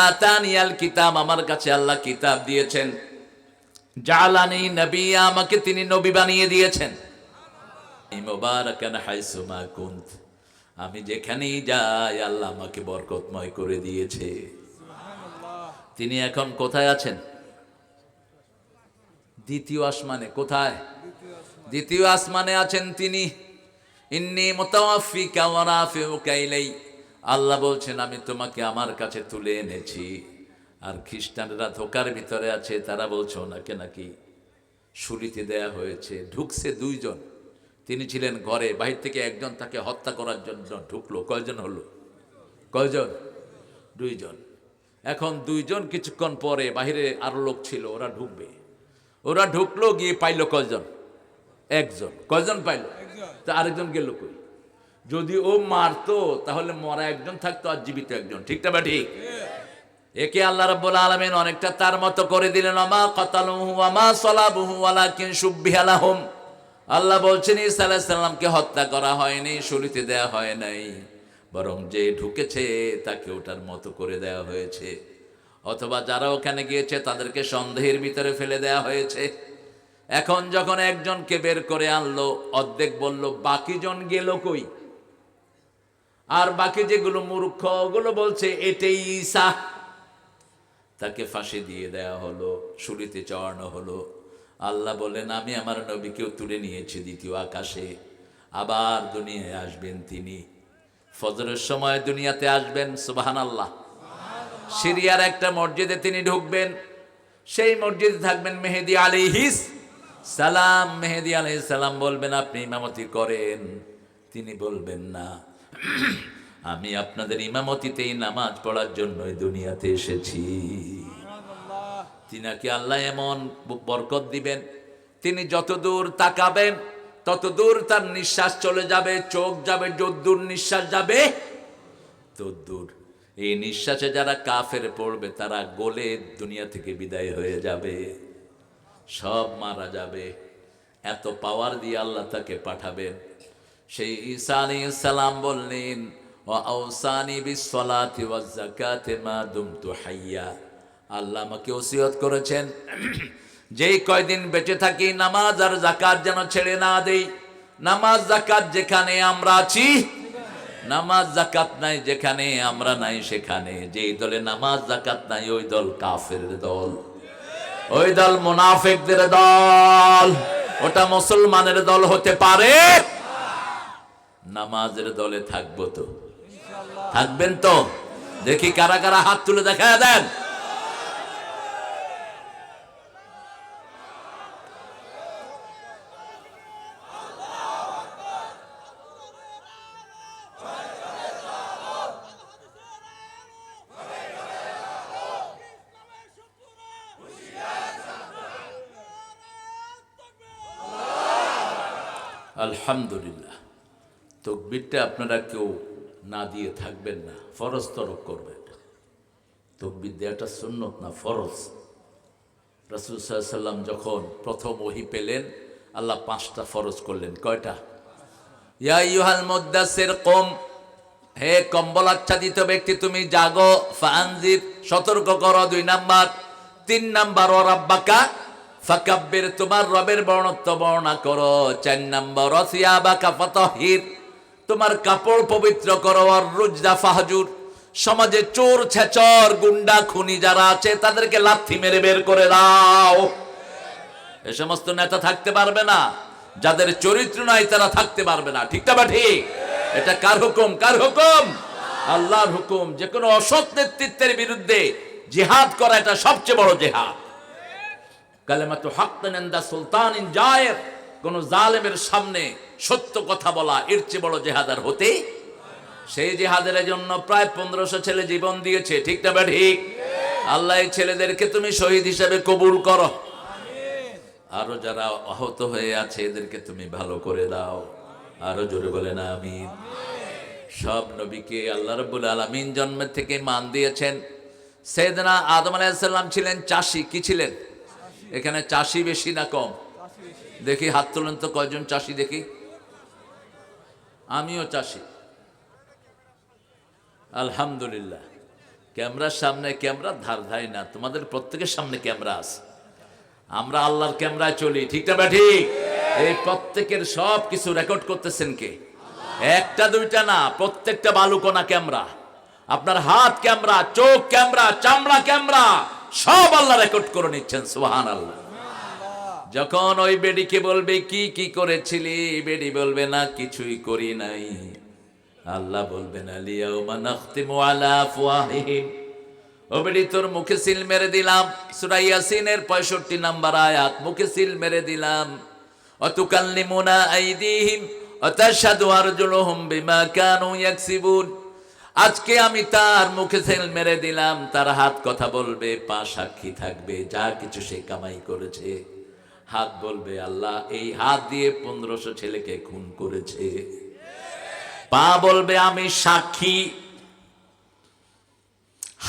আতানিয়াল কিতাব, আমার কাছে আল্লাহ কিতাব দিয়েছেন। জাআলানি নবিয়্যা, আমাকে তিনি নবী বানিয়ে দিয়েছেন। মুবারাকান হাইসু মা কুন্ত, আমি যেখানেই যাই আল্লাহ আমাকে বরকতময় করে দিয়েছে। তিনি এখন কোথায় আছেন? দ্বিতীয় আসমানে। কোথায়? দ্বিতীয় আসমানে আছেন তিনি। ইন্নী মুতাওয়াফিকা ওয়া রাফিউকা ইলাই, আল্লাহ বলছেন আমি তোমাকে আমার কাছে তুলে এনেছি। আর খ্রিস্টানরা ধোকার ভিতরে আছে, তারা বলছে ওনাকে নাকি শুলিতে দেয়া হয়েছে। ঢুকছে 2 জন, তিনি ছিলেন ঘরে, বাহির থেকে একজন তাকে হত্যা করার জন্য ঢুকলো। কয়জন হলো? কয়জন? দুইজন। এখন দুইজন কিছুক্ষণ পরে বাহিরে আরো লোক ছিল, ওরা ঢুকবে। ওরা ঢুকলো, গিয়ে পাইলো কয়জন? একজন। কয়জন পাইলো? তা আরেকজন গেল কই? যদি ও মারতো তাহলে মরা একজন থাকতো আর জীবিত একজন। ঠিক না বা ঠিক? একে আল্লাহ রাব্বুল আলামিন অনেকটা তার মতো করে দিলেন। আমা কাতালুহু ওয়া মা সালাবুহু ওয়ালাকিন শুববিহা লাহুম। আল্লাহ বলছেন ঈসা আলাইহিস সালামকে হত্যা করা হয়নি, শরীরে দেয়া হয় নাই, বরং যে ঢুকেছে তাকে ওটার মতো করে দেয়া হয়েছে। অথবা যারা ওখানে গিয়েছে তাদেরকে সন্দেহের ভিতরে ফেলে দেয়া হয়েছে। এখন যখন একজনকে বের করে আনলো, অর্ধেক বলল বাকি জন গেল কই? আর বাকি যেগুলো মূর্খ, ওগুলো বলছে এটাই ঈসা। তাকে ফাঁসি দিয়ে দেয়া হলো, শুলিতে চড়ানো হলো। আল্লাহ বলেন আমি আমার নবীকেও তুলে নিয়েছি দ্বিতীয় আকাশে, আবার দুনিয়ায় আসবেন তিনি। ফজরের সময় দুনিয়াতে আসবেন। সুবহানাল্লাহ। সিরিয়ার একটা মসজিদে তিনি ঢুকবেন, সেই মসজিদে থাকবেন মেহেদী আলাইহিস সালাম। মেহেদী আলাইহিস সালাম বলবেন আপনি ইমামতি করেন। তিনি বলবেন না, আমি আপনাদের ইমামতিতেই নামাজ পড়ার জন্যই দুনিয়াতে এসেছি। তিনাকে আল্লাহ এমন বরকত দিবেন, তিনি যত দূর তাকাবেন তত দূর তার নিঃশ্বাস চলে যাবে, চোখ যাবে যদ্দূর নিঃশ্বাস যাবে তদ্দূর। এই নিঃশ্বাসে যারা কাফের পড়বে তারা গলে দুনিয়া থেকে বিদায় হয়ে যাবে, সব মারা যাবে। এত পাওয়ার দিয়ে আল্লাহ তাকে পাঠাবেন। সেই ঈসা আলাইহিস সালাম বললেন ওয়া আওসানি বিসসালাতি ওয়াজ যাকাতি মা দুমতু হাইয়া। আল্লাহ আমাকে ওসিয়ত করেছেন যেই কয়দিন বেঁচে থাকি নামাজ আর যাকাত যেন ছেড়ে না দেই। নামাজ যাকাত যেখানে আমরা আছি, নামাজ যাকাত নাই যেখানে আমরা নাই সেখানে। যেই দলে নামাজ যাকাত নাই ওই দল কাফেরের দল, ওই দল মুনাফিকদের দল, ওটা মুসলমানের দল হতে পারে। নামাজের দলে থাকবো তো? থাকবেন তো? দেখি কারা কারা হাত তুলে দেখা দেন। আলহামদুলিল্লাহ। তাকবীরটা আপনারা কেউ না দিয়ে থাকবেন না, ফরজ তরক করবেন। তাকবীর দেওয়াটা সুন্নত না, ফরজ। রাসূল সাল্লাল্লাহু আলাইহি সাল্লাম যখন প্রথম ওহী পেলেন, আল্লাহ 5টা ফরজ করলেন। কয়টা? ইয়া আইয়ুহাল মুদ্দাসসির কুম, হে কম্বল আচ্ছাদিত ব্যক্তি তুমি জাগো। ফাআনজির, সতর্ক করো 2 নাম্বার। 3 নাম্বার ওয়া রাব্বাকা ফাকাব্বির, তোমার রবের বর্ণত্ব বর্ণনা করো। 4 নাম্বার ওয়াসিয়াবাকা ফাতাহির, তোমার কাপড় পবিত্র করো। আর রুজদা ফাহজুর, সমাজে চোর ছেচর গুন্ডা খুনি যারা আছে তাদেরকে লাথি মেরে বের করে দাও। এ সমস্ত নেতা থাকতে পারবে না, যাদের চরিত্র নাই তারা থাকতে পারবে না। ঠিক না ঠিক? এটা কার হুকুম? কার হুকুম? আল্লাহর হুকুম। যে কোনো অসৎ নেতৃত্বের বিরুদ্ধে জিহাদ করা এটা সবচেয়ে বড় জিহাদ। কালেমাতু হাক্কান ইনদা সুলতানিন জায়ের, কোন জালেমের সামনে সত্য কথা বলা এর চেয়ে বড় জিহাদ আর হতে। সেই জিহাদের জন্য প্রায় 1500 ছেলে জীবন দিয়েছে। ঠিক না ঠিক? আল্লাহ এই ছেলেদেরকে তুমি শহীদ হিসেবে কবুল করো। আরো যারা আহত হয়ে আছে এদেরকে তুমি ভালো করে দাও। আরো জোরে বলেন আমিন। সব নবীকে আল্লাহ রাব্বুল আলামিন জন্মের থেকে মান দিয়েছেন। সাইয়েদনা আদম আলাইহিস সালাম ছিলেন চাষী। কি ছিলেন? এখানে চাষী বেশি না কম? দেখি হাত তোলেন তো, কয়জন চাষী দেখি। আমিও চাষী, আলহামদুলিল্লাহ। ক্যামেরার সামনে, ক্যামেরার ধার ধাই না, তোমাদের প্রত্যেকের সামনে ক্যামেরা আছে। আমরা আল্লাহর ক্যামেরায় চলি। ঠিক না ঠিক? এই প্রত্যেকের সব কিছু রেকর্ড করতেছেন কে? একটা দুইটা না, প্রত্যেকটা বালুকোনা ক্যামেরা। আপনার হাত ক্যামেরা, চোখ ক্যামেরা, চামড়া ক্যামেরা, সব আল্লাহ রেকর্ড করে নিচ্ছেন। সুবহানাল্লাহ। যখন ওই বেডিকে বলবে কি কি করেছিলি, বেডি বলবে না কিছুই করি নাই। আল্লাহ বলবেন আলিয়াউমা নাখতিমু আলা আফওয়াহিহিম, ও বেডি তোর মুখে সিল মেরে দিলাম। সূরা ইয়াসিনের 65 নম্বর আয়াত, মুখে সিল মেরে দিলাম। ওয়া তুকাল্লিমুনা আইদিহিম ওয়া তাশহাদু আরজুলুহুম বিমা কানু ইয়াকসিবুন। আজকে আমি তার মুখে সেল মেরে দিলাম, তার হাত কথা বলবে, পা সাক্ষী থাকবে যা কিছু সে কামাই করেছে। হাত বলবে আল্লাহ এই হাত দিয়ে 1500 ছেলেকে খুন করেছে। পা বলবে আমি সাক্ষী।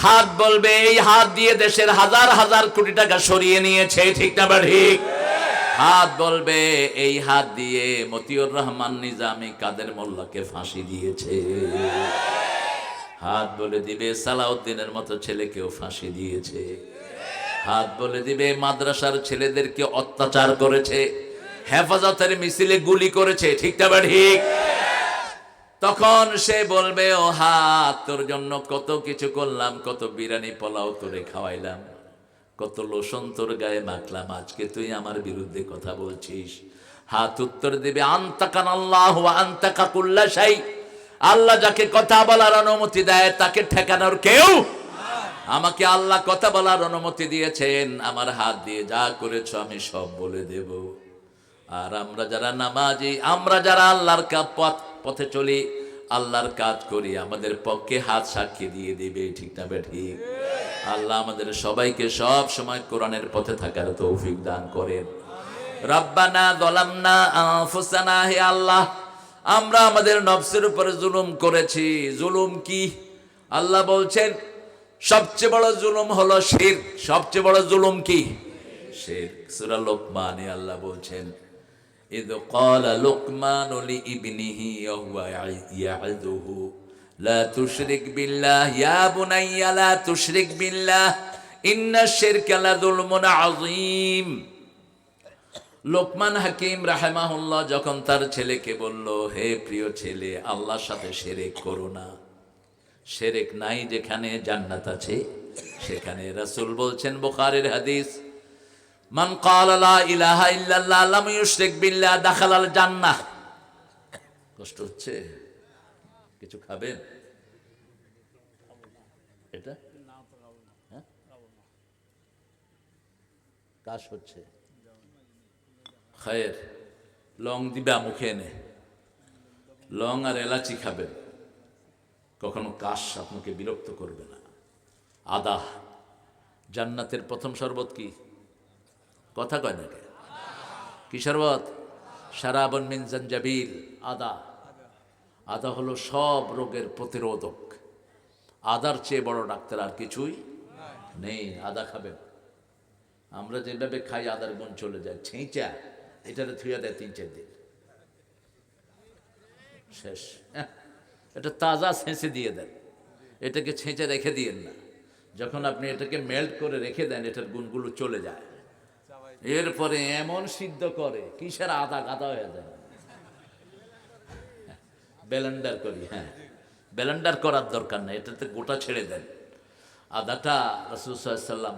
হাত বলবে এই হাত দিয়ে দেশের হাজার হাজার কোটি টাকা সরিয়ে নিয়েছে, ঠিক না ঠিক? হাত বলবে এই হাত দিয়ে মতিউর রহমান নিজামী কাদের মোল্লাকে ফাঁসি দিয়েছে। হাত বলে দিবে সালাউদ্দিনের মতো ছেলেকেও ফাঁসি দিয়েছে। হাত বলে দিবে মাদ্রাসার ছেলেদেরকে অত্যাচার করেছে, হেফাজতের মিছিলে গুলি করেছে, ঠিক না ঠিক? তখন সে বলবে ও হাত তোর জন্য কত কিছু করলাম, কত বিরিয়ানি পোলাও তোরে খাওয়াইলাম, কত লোশন তোর গায়ে মাখলাম, আজকে তুই আমার বিরুদ্ধে কথা বলছিস। হাত উত্তর দিবে আনতাকান আল্লাহ ওয়া আনতাকা কুল্লা শাই। আল্লাহ যাকে কথা বলার অনুমতি দেয় তাকে ঠেকানোর কেউ। আমাকে আল্লাহ কথা বলার অনুমতি দিয়েছেন, আমার হাত দিয়ে যা করেছো আমি সব বলে দেব। আর আমরা যারা নামাজি, আমরা যারা আল্লাহর পথে চলি, আল্লাহর কাজ করি, আমাদের পক্ষে হাত সাক্ষী দিয়ে দিবে, ঠিক না ঠিক? আল্লাহ আমাদের সবাইকে সব সময় কোরআনের পথে থাকার তৌফিক দান করেন। রব্বানা যালামনা আনফুসানা, হে আল্লাহ আমরা আমাদের নফসের উপরে জুলুম করেছি। জুলুম কি? আল্লাহ বলছেন সবচেয়ে বড় জুলুম হলো শিরক। সবচেয়ে বড় জুলুম কি? শিরক। সূরা লোকমানে আল্লাহ বলছেন ইদ ক্বালা লুকমানু লিইবনিহি ওয়া হুয়া ইয়া'যুহু লা তুশরিক বিল্লাহ ইয়া বুনাইয়া লা তুশরিক বিল্লাহ ইন্নাশ শিরকা লাযুলমুন আযীম। লোকমান হাকিম রাহিমাহুল্লাহ যখন তার ছেলেকে বলল, হে প্রিয় ছেলে, আল্লাহর সাথে শিরক করো না। শিরক নাই যেখানে জান্নাত আছে সেখানে। রাসূল বলছেন বুখারীর হাদিস, মান ক্বালা লা ইলাহা ইল্লাল্লাহ লাম ইউশরিক বিল্লাহ দাখালাল জান্নাহ। কষ্ট হচ্ছে? কিছু খাবেন? এটা হ্যাঁ কাশ হচ্ছে, খায়ের লং দিবা মুখে এনে, লং আর এলাচি খাবেন, কখনো কাশ আপনাকে বিরক্ত করবে না। আদা, জান্নাতের প্রথম শরবত কি? কথা কয় না কে? কি শরবত? শারাবুন মিন জানজাবিল। আদা। আদা হলো সব রোগের প্রতিরোধক। আদার চেয়ে বড় ডাক্তার আর কিছুই নেই। আদা খাবেন। আমরা যেভাবে খাই আদার গুণ চলে যায়। ছেঁচা এটারে থুয়া দেয় 3-4 দিন, শেষ। এটা তাজা ছেঁচে দিয়ে দেন, এটাকে ছেঁচে রেখে দিয়েন না। যখন আপনি এটাকে মেল্ট করে রেখে দেন এটার গুণগুলো চলে যায়। এরপরে এমন সিদ্ধ করে কিসের আদা গাদা হয়ে যায়। ব্লেন্ডার করি, হ্যাঁ ব্লেন্ডার করার দরকার নেই, এটাতে গোটা ছেড়ে দেন। আদাটা রাসূল সাল্লাল্লাহু আলাইহি ওয়াসাল্লাম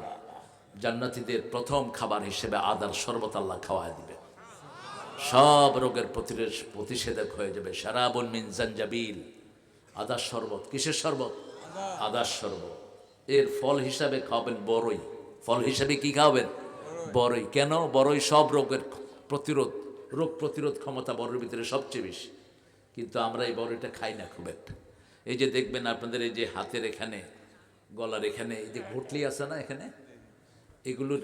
জান্নাতীদের প্রথম খাবার হিসেবে আদার শরবত আল্লাহ খাওয়ায় দিবে, সব রোগের প্রতিষেধক হয়ে যাবে। শারাবুন মিন জানজাবিল। আদার শরবত। কিসের শরবত? আদার শরবত। এর ফল হিসাবে খাবেন বড়ই। ফল হিসাবে কি খাবেন? বড়ই। কেন? বড়ই সব রোগের রোগ প্রতিরোধ ক্ষমতা বড়ের ভিতরে সবচেয়ে বেশি। কিন্তু আমরা এই বড়ইটা খাই না খুব একটা। এই যে দেখবেন আপনাদের এই যে হাতের এখানে, গলার এখানে এই যে ঘুটলি আছে না, এখানে এগুলোর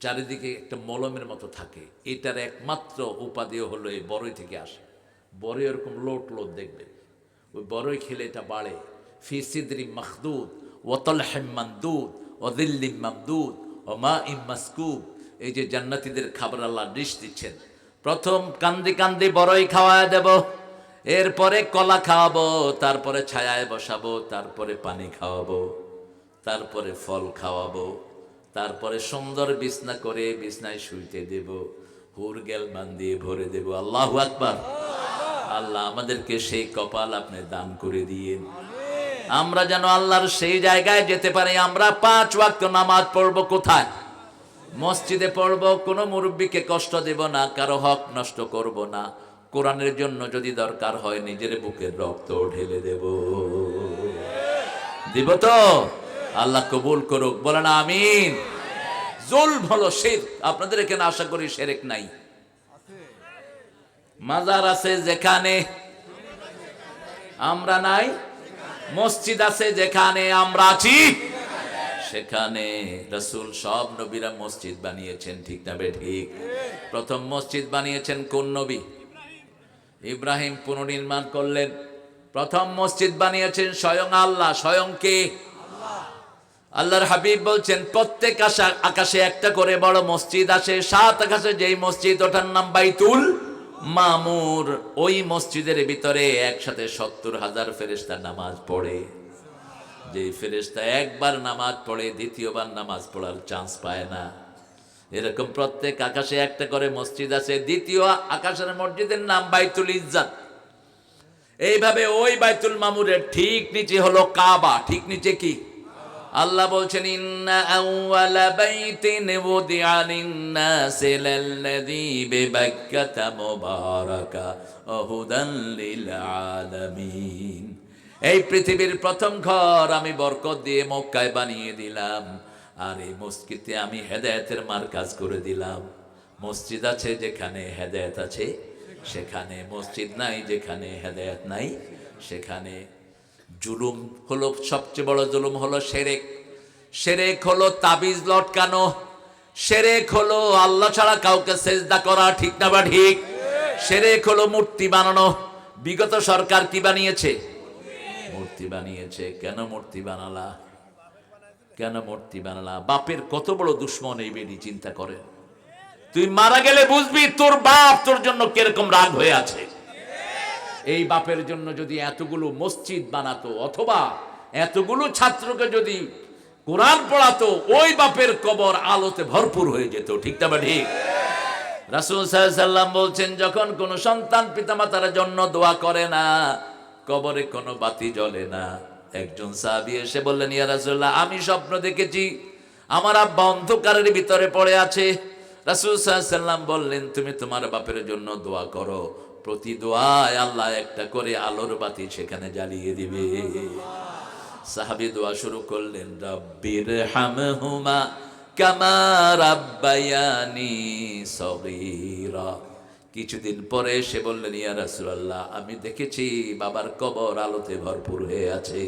চারিদিকে একটা মলমের মতো থাকে। এটার একমাত্র উপাদেয় হলো এই বড়ই থেকে আসে। বড়ই এরকম লোট দেখবেন, ওই বড়ই খেলে এটা বাড়ে। ফি সিদরি মাখদুদ ওয়া তালহিম মামদুদ ওয়া যিল্লিম মামদুদ ওয়া মাইম মাসকুব। এই যে জান্নাতীদের খাবার আল্লাহ ডিশ দিচ্ছেন, প্রথম কান্দি কান্দি বড়ই খাওয়ায় দেব, এরপরে কলা খাওয়াবো, তারপরে ছায়ায় বসাবো, তারপরে পানি খাওয়াবো, তারপরে ফল খাওয়াবো, তারপরে সুন্দর বিছনা করে বিছনায় শুইতে দেব, হুর গেলমান দিয়ে ভরে দেব। আল্লাহু আকবার। আল্লাহ আমাদেরকে সেই কপাল আপনি দান করে দিয়েন, আমরা যেন আল্লাহর সেই জায়গায় যেতে পারি। আমরা 5 ওয়াক্ত নামাজ পড়বো কোথায়? মসজিদে পড়বো। কোনো মুরব্বীকে কষ্ট দেব না, কারো হক নষ্ট করব না। কোরআনের জন্য যদি দরকার হয় নিজের বুকের রক্ত ঢেলে দেব। দিব তো? আল্লাহ কবুল করুক, বলেন আমিন। জুলম হলো শিরক। আপনাদের এখানে আশা করি শিরক নাই। মাজার আছে যেখানে আমরা নাই, মসজিদ আছে যেখানে আমরা আছি সেখানে। রাসূল সব নবীরা মসজিদ বানিয়েছেন, ঠিক না বে ঠিক? প্রথম মসজিদ বানিয়েছেন কোন নবী? ইব্রাহিম পুনর্নির্মাণ করলেন। প্রথম মসজিদ বানিয়েছেন স্বয়ং আল্লাহ। স্বয়ং কে? আল্লাহর হাবিব বলছেন প্রত্যেক আকাশে একটা করে বড় মসজিদ আসে, 7 আকাশে যেই মসজিদ ওটার নাম বাইতুল মামুর। ওই মসজিদের ভিতরে একসাথে 70,000 ফেরেশতা নামাজ পড়ে। যে ফেরেশতা একবার নামাজ পড়ে দ্বিতীয়বার নামাজ পড়ার চান্স পায় না। এরকম প্রত্যেক আকাশে একটা করে মসজিদ আছে। দ্বিতীয় আকাশের মসজিদের নাম বাইতুল ইজ্জাত। এইভাবে ওই বাইতুল মামুরের ঠিক নিচে হলো কাবা। ঠিক নিচে কি? আল্লাহ বলছেন ইন্না আউওয়ালা বাইতিন ওয়াদিআ লিন-নাসি লাল্লাযী বিবাক্কাতা মুবারাকা ওয়া হুদাল লিল আলামিন। এই পৃথিবীর প্রথম ঘর আমি বরকত দিয়ে মক্কায় বানিয়ে দিলাম, আর এই মসজিদে আমি হেদায়েতের মার্কাজ করে দিলাম। মসজিদ আছে যেখানে হেদায়েত আছে সেখানে, মসজিদ নাই যেখানে হেদায়েত নাই সেখানে। জুলুম হলো সবচেয়ে বড় জুলুম হলো শিরক। শিরক হলো তাবিজ লটকানো, শিরক হলো আল্লাহ ছাড়া কাউকে সেজদা করা, ঠিক না বা ঠিক? শিরক হলো মূর্তি বানানো। বিগত সরকার কি বানিয়েছে? মূর্তি বানিয়েছে। কেন মূর্তি বানালা? কেন মূর্তি বানালা? বাপের কত বড় দুশ্মন এই বেডি, চিন্তা করে। তুই মারা গেলে বুঝবি তোর বাপ তোর জন্য কিরকম রাগ হয়ে আছে। এই বাপের জন্য যদি এতগুলো মসজিদ বানাতো অথবা এতগুলো ছাত্রকে যদি কোরআন পড়াতো, ওই বাপের কবর আলোতে ভরপুর হয়ে যেত, ঠিক না বা ঠিক? রাসূল সাল্লাল্লাহু আলাইহি সাল্লাম বলছেন যখন কোন সন্তান পিতামাতার জন্য দোয়া করে না, কবরে কোনো বাতি জ্বলে না। একজন সাহাবী এসে বললেন, ইয়া রাসূলুল্লাহ, আমি স্বপ্ন দেখেছি আমার আব্বা অন্ধকারের ভিতরে পড়ে আছে। রাসূল সাল্লাল্লাহু আলাইহি সাল্লাম বললেন, তুমি তোমার বাপের জন্য দোয়া করো, প্রতি দোয়ায় আল্লাহ একটা করে আলোর বাতি সেখানে জ্বালিয়ে দিবে। সাহাবী দোয়া শুরু করলেন, রাব্বির হামহুমা কামা রাব্বায়ানি সগীরা। কিছুদিন পরে এসে বললেন, ইয়া রাসূলুল্লাহ, আমি দেখেছি বাবার কবর আলোতে ভরপুর হয়ে আছে।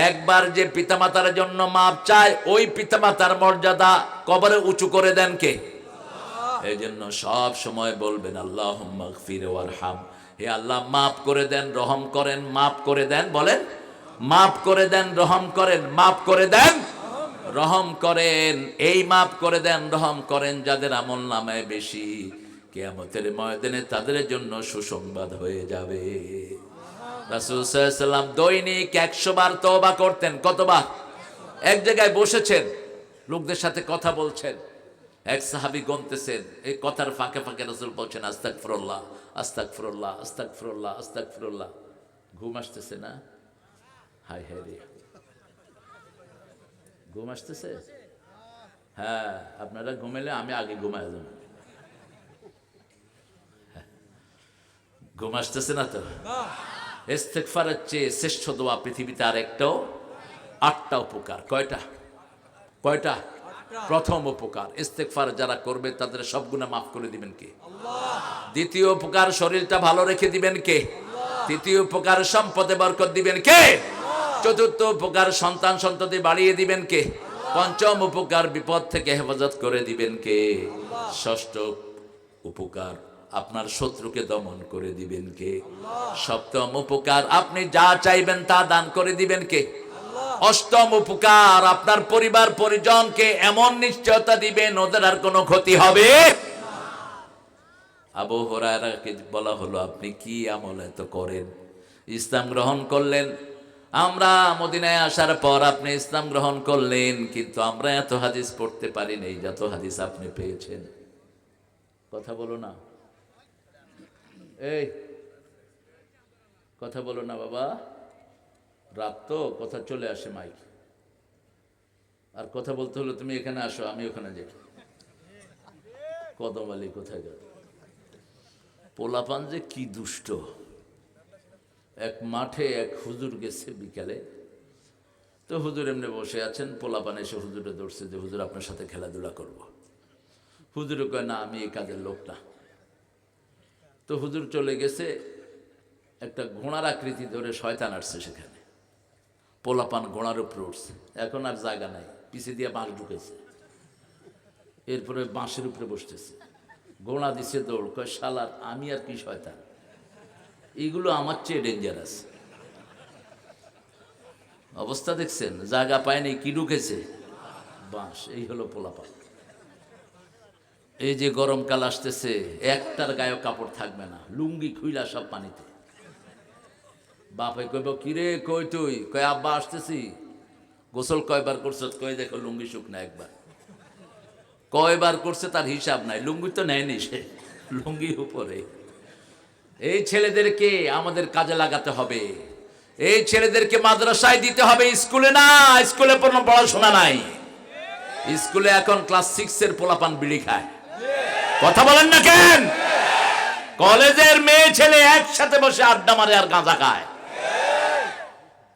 একবার যে পিতামাতার জন্য মাপ চায়, ওই পিতামাতার মর্যাদা কবরে উঁচু করে দেন কে? এই জন্য সব সময় বলবেন আল্লাহুম্মা গফির ওয়ারহাম। হে আল্লাহ, মাফ করে দেন, রহম করেন। মাফ করে দেন, বলেন মাফ করে দেন, রহম করেন। মাফ করে দেন, রহম করেন। এই মাফ করে দেন, রহম করেন যাদের আমল নামায় বেশি, কিয়ামতের ময়দানে তাদের জন্য সুসংবাদ হয়ে যাবে। রাসূল সাল্লাল্লাহু আলাইহি সাল্লাম দৈনিক 100 বার তওবা করতেন। কতবার? এক জায়গায় বসেছেন, লোকদের সাথে কথা বলছেন, এক সাহাবী গুনতেছেন, এই কথার ফাঁকে ফাঁকে রাসূল বলছেন আস্তাগফিরুল্লাহ, আস্তাগফিরুল্লাহ, আস্তাগফিরুল্লাহ, আস্তাগফিরুল্লাহ। ঘুম আসতেছে না? হাই হাই রে, ঘুম আসতেছে? হ্যাঁ, আপনারা ঘুমাইলে আমি আগে ঘুমাই যাব। ঘুম আসতেছে না তো? ইস্তেগফারের চেয়ে শ্রেষ্ঠ দোয়া পৃথিবীতে আর একটাও। 8টা উপকার। কয়টা? কয়টা? প্রথম উপকার, ইস্তেগফার যারা করবে তাদের সব গুনাহ মাফ করে দিবেন কে? আল্লাহ। দ্বিতীয় উপকার, শরীরটা ভালো রেখে দিবেন কে? আল্লাহ। তৃতীয় উপকার, সম্পদে বরকত দিবেন কে? আল্লাহ। চতুর্থ উপকার, সন্তান সন্ততি বাড়িয়ে দিবেন কে? আল্লাহ। পঞ্চম উপকার, বিপদ থেকে হেফাজত করে দিবেন কে? আল্লাহ। ষষ্ঠ উপকার, আপনার শত্রুকে দমন করে দিবেন কে? আল্লাহ। সপ্তম উপকার, আপনি যা চাইবেন তা দান করে দিবেন কে? অষ্টম উপকার, আপনার পরিবার পরিজনকে এমন নিশ্চয়তা দিবেন ওদের আর কোনো ক্ষতি হবে না। আবু হুরায়রাকে বলা হলো, আপনি কি আমল এত করেন? ইসলাম গ্রহণ করলেন। আমরা মদিনায় আসার পর আপনি ইসলাম গ্রহণ করলেন, কিন্তু আমরা এত হাদিস পড়তে পারি নাই যত হাদিস আপনি পেয়েছেন। কথা বলো না, এই কথা বলো না বাবা, রাত তো, কথা চলে আসে মাইক। আর কথা বলতে হলে তুমি এখানে আসো, আমি ওখানে যাই। কদম আলী কোথায় গেল? পোলাপান যে কি দুষ্ট। এক মাঠে এক হুজুর গেছে বিকালে, তো হুজুর এমনি বসে আছেন, পোলাপান এসে হুজুরে ধরছে যে হুজুর আপনার সাথে খেলাধুলা করব। হুজুরে কয়, না আমি এই কাজের লোক না। তো হুজুর চলে গেছে, একটা ঘোড়ার আকৃতি ধরে শয়তান আসছে সেখানে, পোলাপান ঘোড়ার উপরে উঠছে, এখন আর জায়গা নাই, পিছে দিয়ে বাঁশ ঢুকেছে, এরপরে বাঁশের উপরে বসতেছে, ঘোড়া দিছে দৌড়, কয় শালার আমি আর কি শয়তান, এইগুলো আমার চেয়ে ডেঞ্জারাস। অবস্থা দেখছেন, জায়গা পায়নি, কি ঢুকেছে? বাঁশ। এই হলো পোলাপান। এই যে গরমকাল আসতেছে, একটার গায়ে কাপড় থাকবে না, লুঙ্গি খুইলা সব পানিতে। বাপে কইব কিরে কই তুই? কয় আব্বা আসতেছি। গোসল কয়বার করছে? কয় দেখো লুঙ্গি শুকনা একবার। কয়বার করছে তার হিসাব নাই, লুঙ্গি তো নেয়নি সে, লুঙ্গি উপরে। এই ছেলেদেরকে আমাদের কাজে লাগাতে হবে, এই ছেলেদেরকে মাদ্রাসায় দিতে হবে, স্কুলে না। স্কুলে কোনো পড়াশোনা নাই, স্কুলে এখন ক্লাস 6 এর পোলাপান বিড়ি খায়। কথা বলেন না কেন? কলেজের মেয়ে ছেলে একসাথে বসে আড্ডা মারে আর গাঁজা খায়।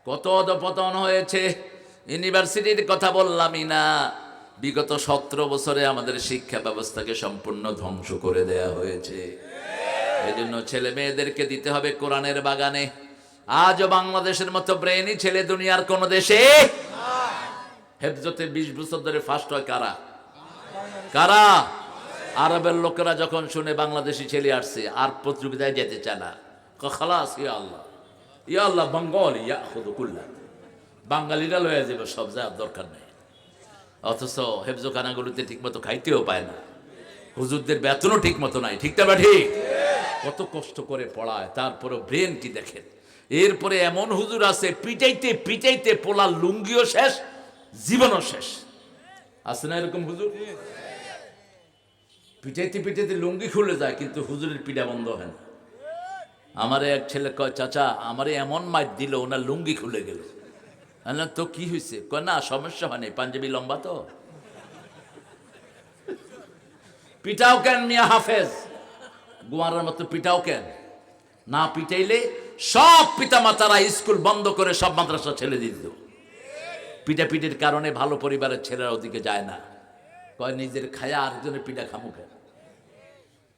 কত অধপতন হয়েছে। ইউনিভার্সিটির কথা বললামই না, বিগত 17 বছরে আমাদের শিক্ষা ব্যবস্থাকে সম্পূর্ণ ধ্বংস করে দেয়া হয়েছে। এই জন্য ছেলে মেয়েদেরকে দিতে হবে কোরআনের বাগানে। আজও বাংলাদেশের মতো ব্রেইনি ছেলে দুনিয়ার কোন দেশে। হেফজতে 20 বছর ধরে ফার্স্ট হয় কারা? কারা? আরবের লোকেরা যখন শুনে বাংলাদেশি ছেলে আসছে আর প্রতিযোগিতায় যেতে চায় না, খালাস, ইয়া আল্লাহ, ইয়া আল্লাহ, বাঙ্গালি ইয়া খুদুকুল্লাহ, বাঙালিরা লয়ে যাবে, সব যাওয়ার দরকার নেই। অথচ হেফজখানাগুলোতে ঠিক মতো খাইতেও পায় না, হুজুরদের বেতনও ঠিক মতো নাই। ঠিক না ঠিক? কত কষ্ট করে পড়ায়, তারপরে ব্রেন কি দেখেন। এরপরে এমন হুজুর আছে পিটাইতে পিটাইতে পোলার লুঙ্গিও শেষ, জীবনও শেষ। আছে না এরকম হুজুর? পিটাইতে পিটাইতে লুঙ্গি খুলে যায়, কিন্তু হুজুরের পিঠা বন্ধ হয় না। আমারে এক ছেলে কয়, চাচা আমারে এমন মাইর দিল, ওনার লুঙ্গি খুলে গেল। তো কি হয়েছে? কয় না সমস্যা হয়নি, পাঞ্জাবি লম্বা তো। পিটাও কেন মিয়া হাফেজ, গোয়ারের মতো পিটাও কেন? না পিটাইলে সব পিতা মাতারা স্কুল বন্ধ করে সব মাদ্রাসা ছেলে দিত। পিটাপিটির কারণে ভালো পরিবারের ছেলেরা ওদিকে যায় না, কয় নিজের খায়া আরেকজনের পিঠা খামু কেন।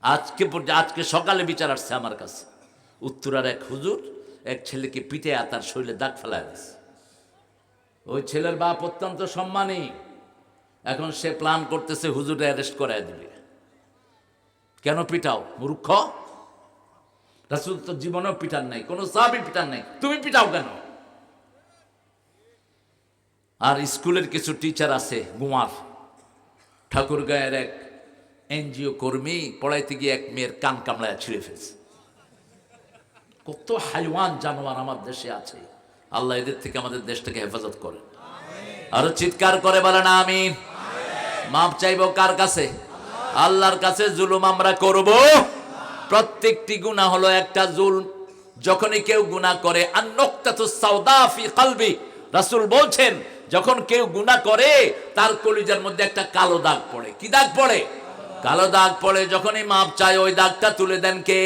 আজকে সকালে বিচার আসছে আমার কাছে, উত্তরার এক হুজুর এক ছেলেকে পিটে তার শরীরে দাগ ফেলায় দিয়েছে। ওই ছেলের বাপ অত্যন্ত সম্মানী, এখন সে প্ল্যান করতেছে হুজুরে অ্যারেস্ট করায় দিবে। কেন পিটাও মূর্খ? রাসূল তো জীবনেও পিটান নাই, কোনো সাহাবী পিটান নাই, তুমি পিটাও কেন? আর স্কুলের কিছু টিচার আছে গুমার, ঠাকুরগাঁয়ের এক এনজিও কর্মী পড়াইতে গিয়ে এক মেয়ের কান কামড়ায় ছিঁড়ে ফেলছে। কত হাইওয়ান জানোয়ার আমার দেশে আছে, আল্লাহ এদের থেকে আমাদের দেশটাকে হেফাজত করেন। আরো চিৎকার করে বলেন আমিন। মাপ চাইবো কার কাছে? আল্লাহর কাছে। জুলুম আমরা করব? প্রত্যেকটি গুনাহ হলো একটা জুলম। যখনই কেউ গুনাহ করে, আন-নুকতাতুস সাওদা ফি কলবি, রাসূল বলছেন যখন কেউ গুনাহ করে তার কলিজার মধ্যে একটা কালো দাগ পড়ে। কি দাগ পড়ে? কালো দাগ পড়ে। যখনই মাপ চায় ওই দাগটা তুলে দেন কে?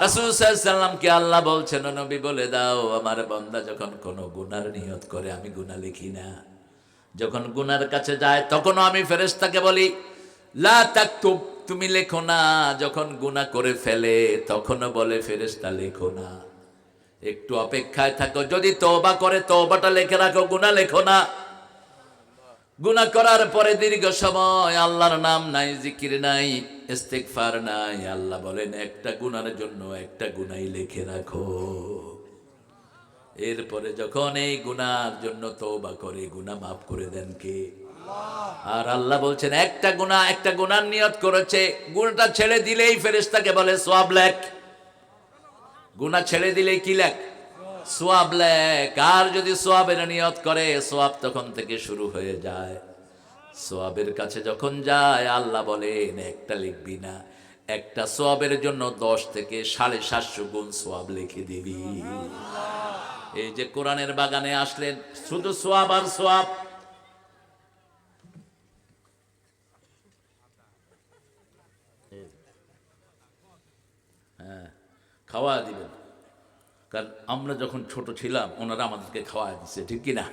রাসূল সাল্লাল্লাহু আলাইহি ওয়াসাল্লামকে আল্লাহ বলছেন, ও নবী বলে দাও আমার বান্দা যখন কোনো গুনার নিয়ত করে আমি গুনাহ লিখি না, যখন গুনার কাছে যায় তখনও আমি ফেরেশতাকে বলি লা তাকতুব, তুমি লেখো না। যখন গুনাহ করে ফেলে তখনও বলে ফেরেশতা লেখো না, একটু অপেক্ষায় থাকো, যদি তওবা করে তওবাটা লিখে রাখো, গুনাহ লেখো না। গুনাহ করার পরে দীর্ঘ সময় আল্লাহর নাম নাই, জিকির নাই, ইস্তিগফার নাই, আল্লাহ বলেন একটা গুনার জন্য একটা গুনাহই লিখে রাখো। এরপরে যখন এই গুনার জন্য তওবা করে গুনাহ মাফ করে দেন কে? আর আল্লাহ বলছেন একটা গুনার নিয়ত করেছে, গুনাহটা ছেড়ে দিলেই ফেরেশতাকে বলে সওয়াব লেখ। গুনাহ ছেড়ে দিলেই কি লেখ? সওয়াব লেখ। আর যদি সওয়াবের নিয়ত করে সওয়াব তখন থেকে শুরু হয়ে যায়। সওয়াবের কাছে যখন যায় আল্লাহ বলেন একটা লিখবি না, একটা সওয়াবের জন্য 10 থেকে 750 গুণ সওয়াব লিখে দিবি। এই যে কোরআনের বাগানে আসলেন, শুধু সওয়াব আর সওয়াব। হ্যাঁ, খাওয়া দিবেন, কারণ আমরা যখন ছোট ছিলাম ওনারা আমাদেরকে খাওয়া দিচ্ছে, ঠিক কিনা?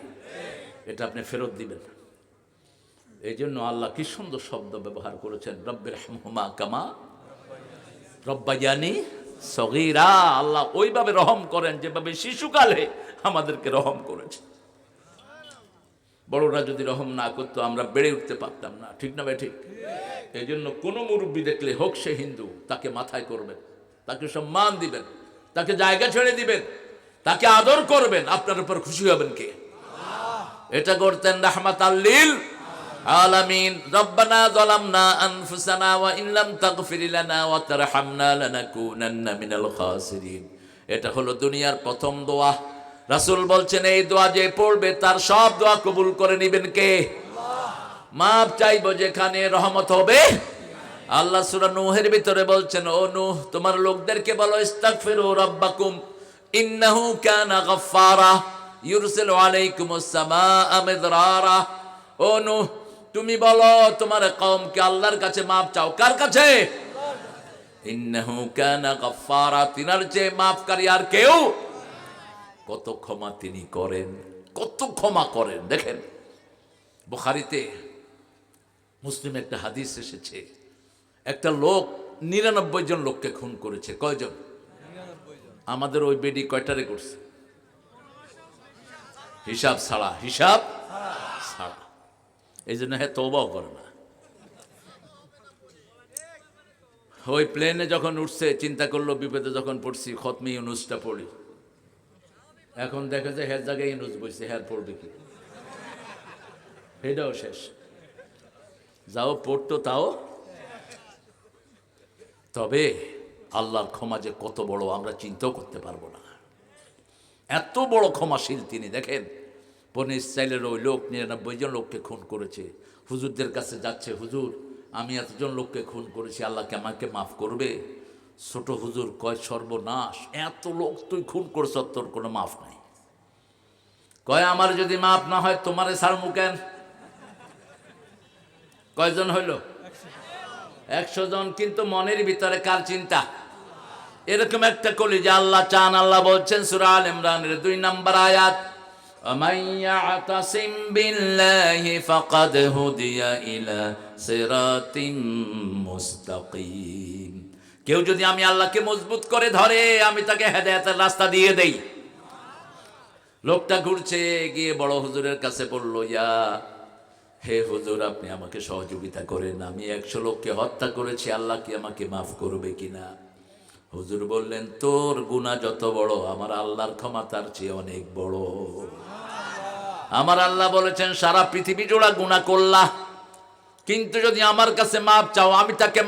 এটা আপনি ফেরত দিবেন। এই জন্য আল্লাহ কি সুন্দর শব্দ ব্যবহার করেছেন, রব্বিরহামহুমা কামা। রব্বায়ানি সগীরা, আল্লাহ ওইভাবে রহম করেন যেভাবে শিশুকালে আমাদেরকে রহম করেছে। বড়রা যদি রহম না করতো আমরা বেড়ে উঠতে পারতাম না, ঠিক না ভাই? ঠিক। এই জন্য কোনো মুরব্বী দেখলে, হোক সে হিন্দু, তাকে মাথায় করবেন, তাকে সম্মান দিবেন, তাকে জায়গা ছেড়ে দিবেন, তাকে আদর করবেন। আপনার উপর খুশি হবেন কে? এটা করতেন রাহমাতাল লিল আলামিন। রব্বানা যালামনা আনফুসানা ওয়া ইন লাম তাগফির লানা ওয়া তারহামনা লানাকুনান্না মিনাল খাসিরিন। এটা হলো দুনিয়ার প্রথম দোয়া। রাসূল বলছেন এই দোয়া যে পড়বে তার সব দোয়া কবুল করে নেবেন কে? মাপ চাইবো যেখানে, রহমত হবে। আল্লাহ সূরা নূহের ভিতরে বলছেন, ও নূহ তোমার লোকদেরকে বলো ইস্তাগফিরু রাব্বাকুম ইন্নাহু কানা গাফফারা ইউরসিলু আলাইকুমুস সামাআ মিদরারা। ও নূহ তুমি বলো তোমার কওমকে আল্লাহর কাছে মাপ চাও। কার কাছে? ইন্নাহু কানা গাফফারা, তিনার চেয়ে মাফকারী আর কেউ। কত ক্ষমা তিনি করেন, কত ক্ষমা করেন। দেখেন বুখারীতে, মুসলিমে একটা হাদিস এসেছে, একটা লোক 99 জন লোককে খুন করেছে। কয়জন? আমাদের ওই বেডি কয়টারে করছে? হিসাব ছাড়া, হিসাব ছাড়া। এই জন্য হ্যাঁ তওবাও করে না। ওই প্লেনে যখন উঠছে চিন্তা করলো বিপদে যখন পড়ছি খতমে ইউনুসটা পড়ি। এখন দেখা যায় হ্যাঁ জায়গায় ইউনুস বসছে, হ্যাঁ পড়বে কি? এটাও শেষ। যাও পড়তো তাও। তবে আল্লাহর ক্ষমা যে কত বড় আমরা চিন্তাও করতে পারবো না। এত বড় ক্ষমাশীল তিনি। দেখেন বনি ইসরাইলের ওই লোক 99 জন লোককে খুন করেছে। হুজুরদের কাছে যাচ্ছে, হুজুর আমি এতজন লোককে খুন করেছি, আল্লাহকে আমাকে মাফ করবে? ছোট হুজুর কয় সর্বনাশ, এত লোক তুই খুন করছ, তোর কোনো মাফ নাই। কয় আমার যদি মাফ না হয় তোমারে ছাড়মু কেন? কয়জন হইল? 100 জন। কিন্তু মনের ভিতরে কার চিন্তা? এরকম একটা কলিজা আল্লাহ চান। আল্লাহ বলছেন সূরা আল ইমরানের 2 নম্বর আয়াত, আমাইয়াতাসিম বিল্লাহি ফাকাদ হুদিয়া ইলা সিরাতিম মুস্তাকিম। কেউ যদি আমি আল্লাহকে মজবুত করে ধরে, আমি তাকে হেদায়েতের রাস্তা দিয়ে দেই। লোকটা ঘুরছে গিয়ে বড় হুজুরের কাছে বলল, ইয়া হে হুজুর আপনি আমাকে সহযোগিতা করেন, আমি 100 লোককে হত্যা করেছি, আল্লাহ কি আমাকে মাফ করবে কিনা? হুজুর বললেন, তোর গুনাহ যত বড়, আমার আল্লাহর ক্ষমা তার চেয়ে অনেক বড়। আমার আল্লাহ বলেছেন সারা পৃথিবী জোড়া গুনাহ করলা, কিন্তু যদি আমার কাছে মাফ চাও আমি তাকে